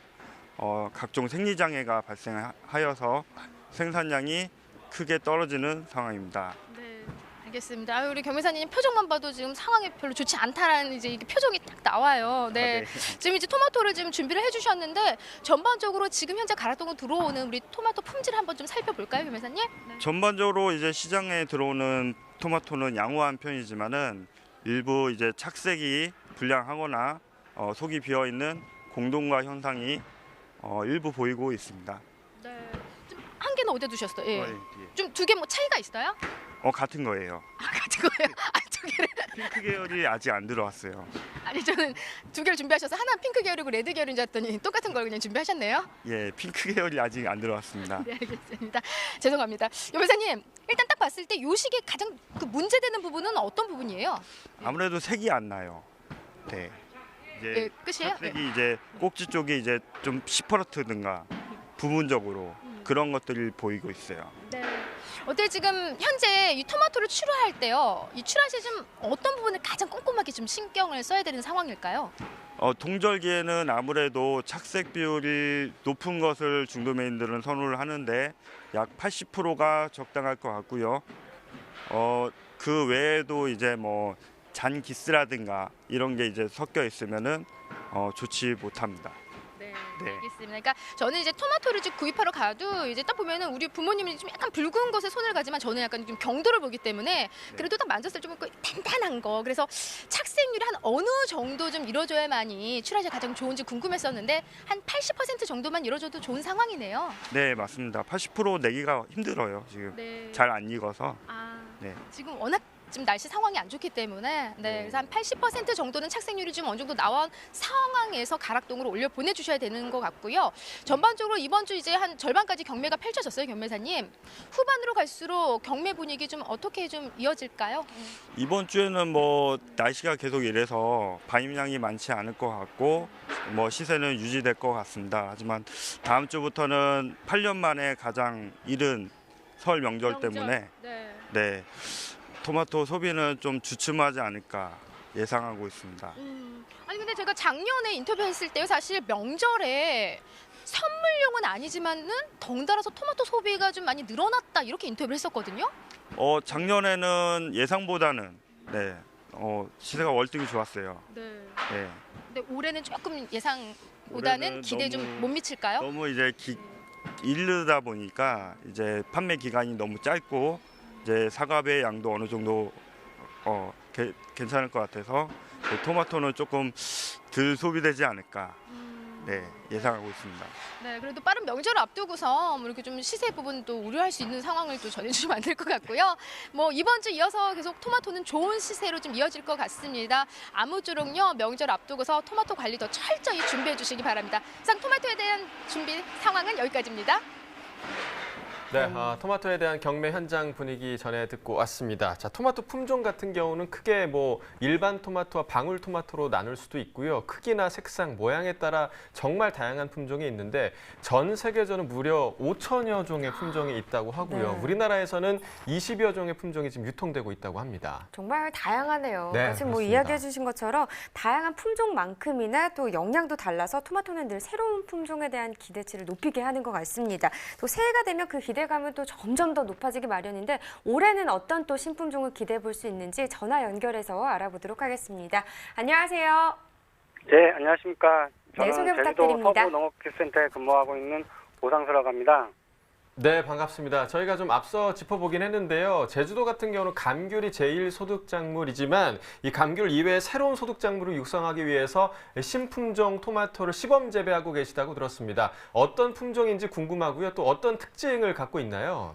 [SPEAKER 9] 각종 생리장애가 발생하여서 생산량이 크게 떨어지는 상황입니다.
[SPEAKER 6] 네, 알겠습니다. 우리 경매사님 표정만 봐도 지금 상황이 별로 좋지 않다라는 이제 이게 표정이 딱 나와요. 네. 지금 이제 토마토를 지금 준비를 해주셨는데 전반적으로 지금 현재 가락동으로 들어오는 우리 토마토 품질을 한번 좀 살펴볼까요, 경매사님? 네.
[SPEAKER 9] 전반적으로 이제 시장에 들어오는 토마토는 양호한 편이지만은 일부 이제 착색이 불량하거나 속이 비어 있는 공동과 현상이 일부 보이고 있습니다.
[SPEAKER 6] 네. 좀 한 개는 어디에 두셨어요? 예.
[SPEAKER 9] 뒤에.
[SPEAKER 6] 좀 두 개 뭐 차이가 있어요?
[SPEAKER 9] 같은 거예요.
[SPEAKER 6] 같은 거예요? 두 개를.
[SPEAKER 9] 핑크 계열이 아직 안 들어왔어요.
[SPEAKER 6] 아니 저는 두 개를 준비하셔서 하나 핑크 계열이고 레드 계열인 줄 알았더니 똑같은 걸 그냥 준비하셨네요.
[SPEAKER 9] 예, 핑크 계열이 아직 안 들어왔습니다.
[SPEAKER 6] 네, 알겠습니다. 죄송합니다. 여배사님, 일단 딱 봤을 때 요식의 가장 그 문제되는 부분은 어떤 부분이에요?
[SPEAKER 9] 아무래도 색이 안 나요. 네. 이제
[SPEAKER 6] 네, 끝이에요?
[SPEAKER 9] 색이 이제 꼭지 쪽이 이제 좀 시퍼렇트든가 부분적으로 그런 것들이 보이고 있어요.
[SPEAKER 6] 네. 어때 지금 현재 이 토마토를 출하할 때요. 이 출하 시 좀 어떤 부분을 가장 꼼꼼하게 좀 신경을 써야 되는 상황일까요?
[SPEAKER 9] 동절기에는 아무래도 착색 비율이 높은 것을 중도매인들은 선호를 하는데 약 80%가 적당할 것 같고요. 그 외에도 이제 뭐 잔기스라든가 이런 게 이제 섞여 있으면은 좋지 못합니다.
[SPEAKER 6] 네,
[SPEAKER 9] 네.
[SPEAKER 6] 알겠습니다. 그러니까 저는 이제 토마토를 좀 구입하러 가도 이제 딱 보면은 우리 부모님이 좀 약간 붉은 것에 손을 가지만 저는 약간 좀 경도를 보기 때문에 그래도 딱 만졌을 때 좀 단단한 거. 그래서 착색률이 한 어느 정도 좀 이루어져야만이 출하시가 가장 좋은지 궁금했었는데 한 80% 정도만 이루어져도 좋은 상황이네요.
[SPEAKER 9] 네, 맞습니다. 80% 내기가 힘들어요. 지금
[SPEAKER 6] 네.
[SPEAKER 9] 잘 안 익어서.
[SPEAKER 6] 아,
[SPEAKER 9] 네.
[SPEAKER 6] 지금 워낙 지금 날씨 상황이 안 좋기 때문에 그래서 한 80% 정도는 착색률이 좀 어느 정도 나온 상황에서 가락동으로 올려 보내주셔야 되는 것 같고요. 전반적으로 이번 주 이제 한 절반까지 경매가 펼쳐졌어요, 경매사님. 후반으로 갈수록 경매 분위기 좀 어떻게 좀 이어질까요?
[SPEAKER 9] 이번 주에는 뭐 날씨가 계속 이래서 반입량이 많지 않을 것 같고 뭐 시세는 유지될 것 같습니다. 하지만 다음 주부터는 8년 만에 가장 이른 설 명절 때문에 네. 토마토 소비는 좀 주춤하지 않을까 예상하고 있습니다.
[SPEAKER 6] 아니 근데 제가 작년에 인터뷰했을 때요, 사실 명절에 선물용은 아니지만은 덩달아서 토마토 소비가 좀 많이 늘어났다 이렇게 인터뷰를 했었거든요.
[SPEAKER 9] 작년에는 예상보다는 네, 시세가 월등히 좋았어요.
[SPEAKER 6] 네.
[SPEAKER 9] 네.
[SPEAKER 6] 근데 올해는 조금 예상보다는
[SPEAKER 9] 올해는
[SPEAKER 6] 기대
[SPEAKER 9] 너무-
[SPEAKER 6] 좀 못 미칠까요?
[SPEAKER 9] 너무 이제 이르다 보니까 이제 판매 기간이 너무 짧고 이제 사과배의 양도 어느 정도 괜찮을 것 같아서 토마토는 조금 덜 소비되지 않을까 네, 예상하고 있습니다.
[SPEAKER 6] 네, 그래도 빠른 명절을 앞두고서 뭐 이렇게 좀 시세 부분도 우려할 수 있는 상황을 또 전해주시면 안 될 것 같고요. 뭐 이번 주 이어서 계속 토마토는 좋은 시세로 좀 이어질 것 같습니다. 아무쪼록요 명절 앞두고서 토마토 관리 더 철저히 준비해 주시기 바랍니다. 이상 토마토에 대한 준비 상황은 여기까지입니다.
[SPEAKER 4] 네, 토마토에 대한 경매 현장 분위기 전해 듣고 왔습니다. 자, 토마토 품종 같은 경우는 크게 뭐 일반 토마토와 방울 토마토로 나눌 수도 있고요. 크기나 색상, 모양에 따라 정말 다양한 품종이 있는데 전 세계적으로 무려 5천여 종의 품종이 있다고 하고요.
[SPEAKER 5] 네.
[SPEAKER 4] 우리나라에서는 20여 종의 품종이 지금 유통되고 있다고 합니다.
[SPEAKER 5] 정말 다양하네요.
[SPEAKER 4] 네,
[SPEAKER 5] 지금 뭐
[SPEAKER 4] 그렇습니다.
[SPEAKER 5] 이야기해 주신 것처럼 다양한 품종만큼이나 또 영양도 달라서 토마토는 늘 새로운 품종에 대한 기대치를 높이게 하는 것 같습니다. 또 새해가 되면 그 기대감은 또 점점 더 높아지기 마련인데 올해는 어떤 또 신품종을 기대해 볼 수 있는지 전화 연결해서 알아보도록 하겠습니다. 안녕하세요.
[SPEAKER 10] 네, 안녕하십니까.
[SPEAKER 5] 네,
[SPEAKER 10] 저는
[SPEAKER 5] 소개
[SPEAKER 10] 제주도
[SPEAKER 5] 부탁드립니다.
[SPEAKER 10] 서부농업기술센터에 근무하고 있는 오상수라고 합니다.
[SPEAKER 4] 네, 반갑습니다. 저희가 좀 앞서 짚어보긴 했는데요. 제주도 같은 경우는 감귤이 제일 소득작물이지만 이 감귤 이외에 새로운 소득작물을 육성하기 위해서 신품종 토마토를 시범 재배하고 계시다고 들었습니다. 어떤 품종인지 궁금하고요. 또 어떤 특징을 갖고 있나요?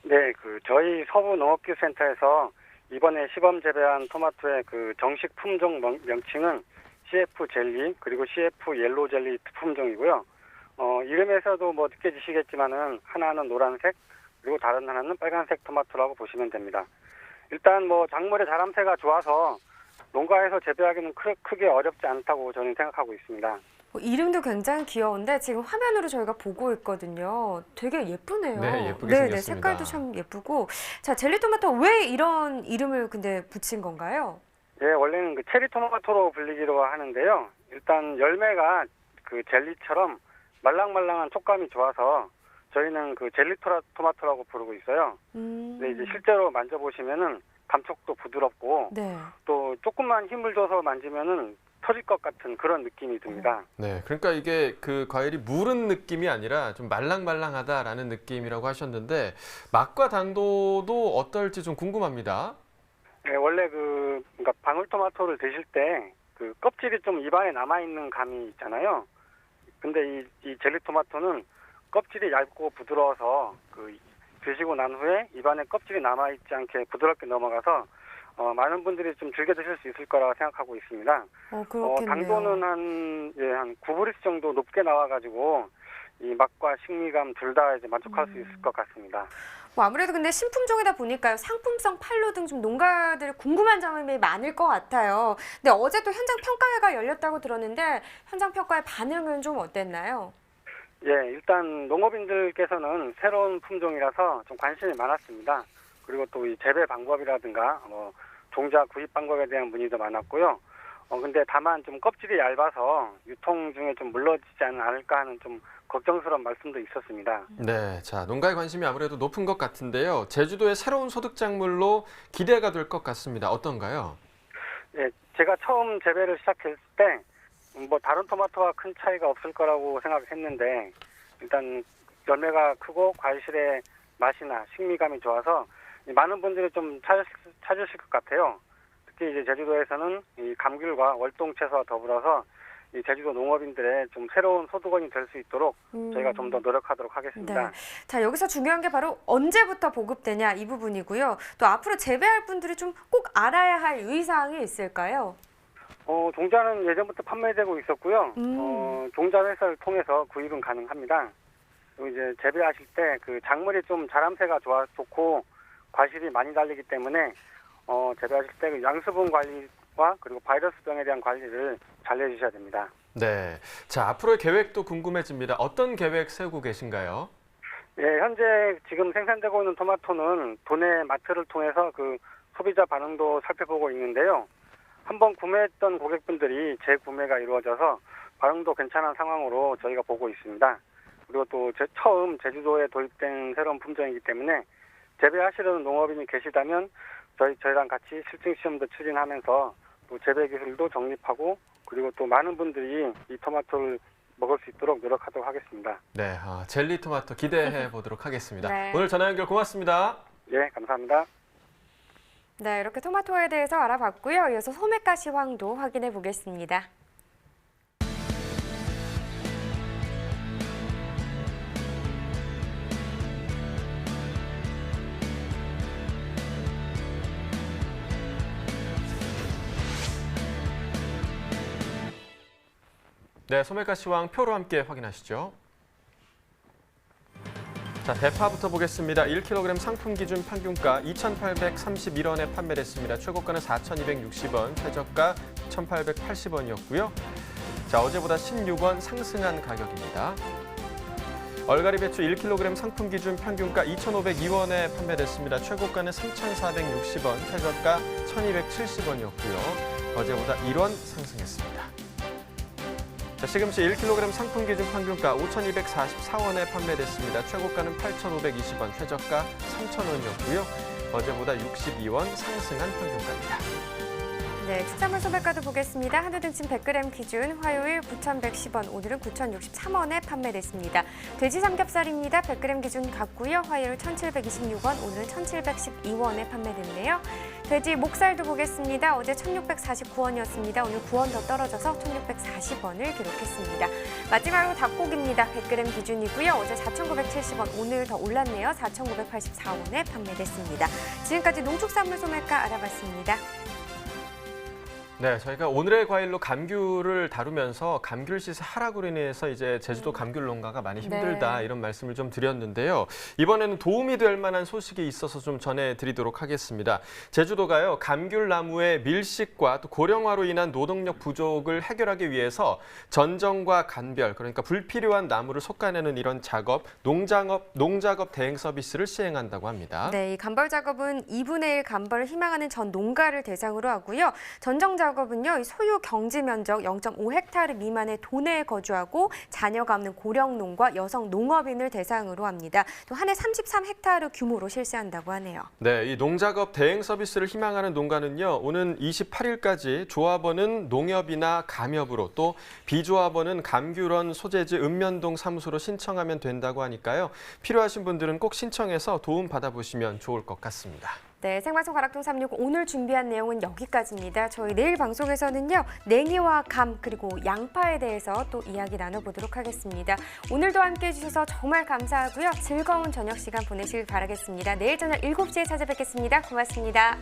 [SPEAKER 10] 네, 저희 서부농업기술센터에서 이번에 시범 재배한 토마토의 정식 품종 명칭은 CF 젤리 그리고 CF 옐로우 젤리 품종이고요. 이름에서도 뭐 느껴지시겠지만은 하나는 노란색 그리고 다른 하나는 빨간색 토마토라고 보시면 됩니다. 일단 뭐 작물의 자람새가 좋아서 농가에서 재배하기는 크게 어렵지 않다고 저는 생각하고 있습니다.
[SPEAKER 5] 이름도 굉장히 귀여운데 지금 화면으로 저희가 보고 있거든요. 되게 예쁘네요.
[SPEAKER 4] 네, 예쁘게 생겼습니다.
[SPEAKER 5] 색깔도 참 예쁘고. 자, 젤리 토마토 왜 이런 이름을 근데 붙인 건가요?
[SPEAKER 10] 예, 원래는 체리 토마토로 불리기도 하는데요. 일단 열매가 젤리처럼 말랑말랑한 촉감이 좋아서 저희는 젤리 토마토라고 부르고 있어요. 근데 이제 실제로 만져보시면은 감촉도 부드럽고
[SPEAKER 5] 네.
[SPEAKER 10] 또 조금만 힘을 줘서 만지면은 터질 것 같은 그런 느낌이 듭니다.
[SPEAKER 4] 네, 그러니까 이게 그 과일이 무른 느낌이 아니라 좀 말랑말랑하다라는 느낌이라고 하셨는데 맛과 당도도 어떨지 좀 궁금합니다.
[SPEAKER 10] 네, 원래 그러니까 방울토마토를 드실 때 껍질이 좀 입안에 남아있는 감이 있잖아요. 근데 이 젤리 토마토는 껍질이 얇고 부드러워서 드시고 난 후에 입안에 껍질이 남아있지 않게 부드럽게 넘어가서 많은 분들이 좀 즐겨 드실 수 있을 거라고 생각하고 있습니다.
[SPEAKER 5] 그렇겠네요.
[SPEAKER 10] 당도는 한 9브리스 정도 높게 나와가지고 이 맛과 식미감 둘 다 이제 만족할 수 있을 것 같습니다.
[SPEAKER 5] 뭐 아무래도 근데 신품종이다 보니까요. 상품성 판로 등 좀 농가들 궁금한 점이 많을 것 같아요. 근데 어제 또 현장 평가회가 열렸다고 들었는데 현장 평가의 반응은 좀 어땠나요?
[SPEAKER 10] 예, 일단 농업인들께서는 새로운 품종이라서 좀 관심이 많았습니다. 그리고 또 이 재배 방법이라든가 종자 구입 방법에 대한 문의도 많았고요. 근데 다만 좀 껍질이 얇아서 유통 중에 좀 물러지지 않을까 하는 좀 걱정스러운 말씀도 있었습니다.
[SPEAKER 4] 네, 자, 농가에 관심이 아무래도 높은 것 같은데요. 제주도의 새로운 소득작물로 기대가 될 것 같습니다. 어떤가요?
[SPEAKER 10] 네, 제가 처음 재배를 시작했을 때 뭐 다른 토마토와 큰 차이가 없을 거라고 생각했는데 일단 열매가 크고 과실의 맛이나 식미감이 좋아서 많은 분들이 좀 찾으실 것 같아요. 특히 이제 제주도에서는 이 감귤과 월동채소와 더불어서 이 제주도 농업인들의 좀 새로운 소득원이 될 수 있도록 저희가 좀 더 노력하도록 하겠습니다.
[SPEAKER 5] 네. 자, 여기서 중요한 게 바로 언제부터 보급되냐 이 부분이고요. 또 앞으로 재배할 분들이 좀 꼭 알아야 할 유의사항이 있을까요?
[SPEAKER 10] 종자는 예전부터 판매되고 있었고요. 종자 회사를 통해서 구입은 가능합니다. 그리고 이제 재배하실 때 그 작물이 좀 자람새가 좋고 과실이 많이 달리기 때문에 재배하실 때 그 양수분 관리와 그리고 바이러스병에 대한 관리를 잘 해주셔야 됩니다.
[SPEAKER 4] 네, 자, 앞으로의 계획도 궁금해집니다. 어떤 계획 세우고 계신가요?
[SPEAKER 10] 예, 현재 지금 생산되고 있는 토마토는 도내 마트를 통해서 그 소비자 반응도 살펴보고 있는데요. 한번 구매했던 고객분들이 재구매가 이루어져서 반응도 괜찮은 상황으로 저희가 보고 있습니다. 그리고 또 처음 제주도에 도입된 새로운 품종이기 때문에 재배하시려는 농업인이 계시다면 저희랑 같이 실증 시험도 추진하면서 또 재배 기술도 정립하고 그리고 또 많은 분들이 이 토마토를 먹을 수 있도록 노력하도록 하겠습니다.
[SPEAKER 4] 네, 젤리 토마토 기대해 보도록 하겠습니다.
[SPEAKER 5] 네.
[SPEAKER 4] 오늘 전화 연결 고맙습니다.
[SPEAKER 10] 예, 감사합니다.
[SPEAKER 5] 네, 이렇게 토마토에 대해서 알아봤고요. 이어서 소매가 시황도 확인해 보겠습니다.
[SPEAKER 4] 네, 소매가 시황 표로 함께 확인하시죠. 자, 대파부터 보겠습니다. 1kg 상품 기준 평균가 2,831원에 판매됐습니다. 최고가는 4,260원, 최저가 1,880원이었고요. 자, 어제보다 16원 상승한 가격입니다. 얼갈이 배추 1kg 상품 기준 평균가 2,502원에 판매됐습니다. 최고가는 3,460원, 최저가 1,270원이었고요. 어제보다 1원 상승했습니다. 자, 시금치 1kg 상품 기준 평균가 5,244원에 판매됐습니다. 최고가는 8,520원, 최저가 3,000원이었고요. 어제보다 62원 상승한 평균가입니다.
[SPEAKER 5] 네, 축산물 소매가도 보겠습니다. 한우 등심 100g 기준 화요일 9,110원, 오늘은 9,063원에 판매됐습니다. 돼지 삼겹살입니다. 100g 기준 같고요. 화요일 1,726원, 오늘은 1,712원에 판매됐네요. 돼지 목살도 보겠습니다. 어제 1,649원이었습니다. 오늘 9원 더 떨어져서 1,640원을 기록했습니다. 마지막으로 닭고기입니다. 100g 기준이고요. 어제 4,970원, 오늘 더 올랐네요. 4,984원에 판매됐습니다. 지금까지 농축산물 소매가 알아봤습니다.
[SPEAKER 4] 네, 저희가 오늘의 과일로 감귤을 다루면서 감귤 시세 하락으로 인해서 이제 제주도 감귤 농가가 많이 힘들다 이런 말씀을 좀 드렸는데요. 이번에는 도움이 될 만한 소식이 있어서 좀 전해드리도록 하겠습니다. 제주도가요, 감귤 나무의 밀식과 또 고령화로 인한 노동력 부족을 해결하기 위해서 전정과 간별, 그러니까 불필요한 나무를 솎아내는 이런 작업, 농작업 대행 서비스를 시행한다고 합니다.
[SPEAKER 5] 네, 이 간벌 작업은 2분의 1 간벌을 희망하는 전 농가를 대상으로 하고요. 전정 작업은요, 이 소유 경지 면적 0.5헥타르 미만의 도내에 거주하고 자녀가 없는 고령농과 여성 농업인을 대상으로 합니다. 또 한 해 33헥타르 규모로 실시한다고 하네요.
[SPEAKER 4] 네, 이 농작업 대행 서비스를 희망하는 농가는요, 오는 28일까지 조합원은 농협이나 감협으로 또 비조합원은 감귤원 소재지 읍면동 사무소로 신청하면 된다고 하니까요. 필요하신 분들은 꼭 신청해서 도움 받아보시면 좋을 것 같습니다.
[SPEAKER 5] 네, 생방송 가락동 365 오늘 준비한 내용은 여기까지입니다. 저희 내일 방송에서는요, 냉이와 감 그리고 양파에 대해서 또 이야기 나눠보도록 하겠습니다. 오늘도 함께해 주셔서 정말 감사하고요. 즐거운 저녁 시간 보내시길 바라겠습니다. 내일 저녁 7시에 찾아뵙겠습니다. 고맙습니다.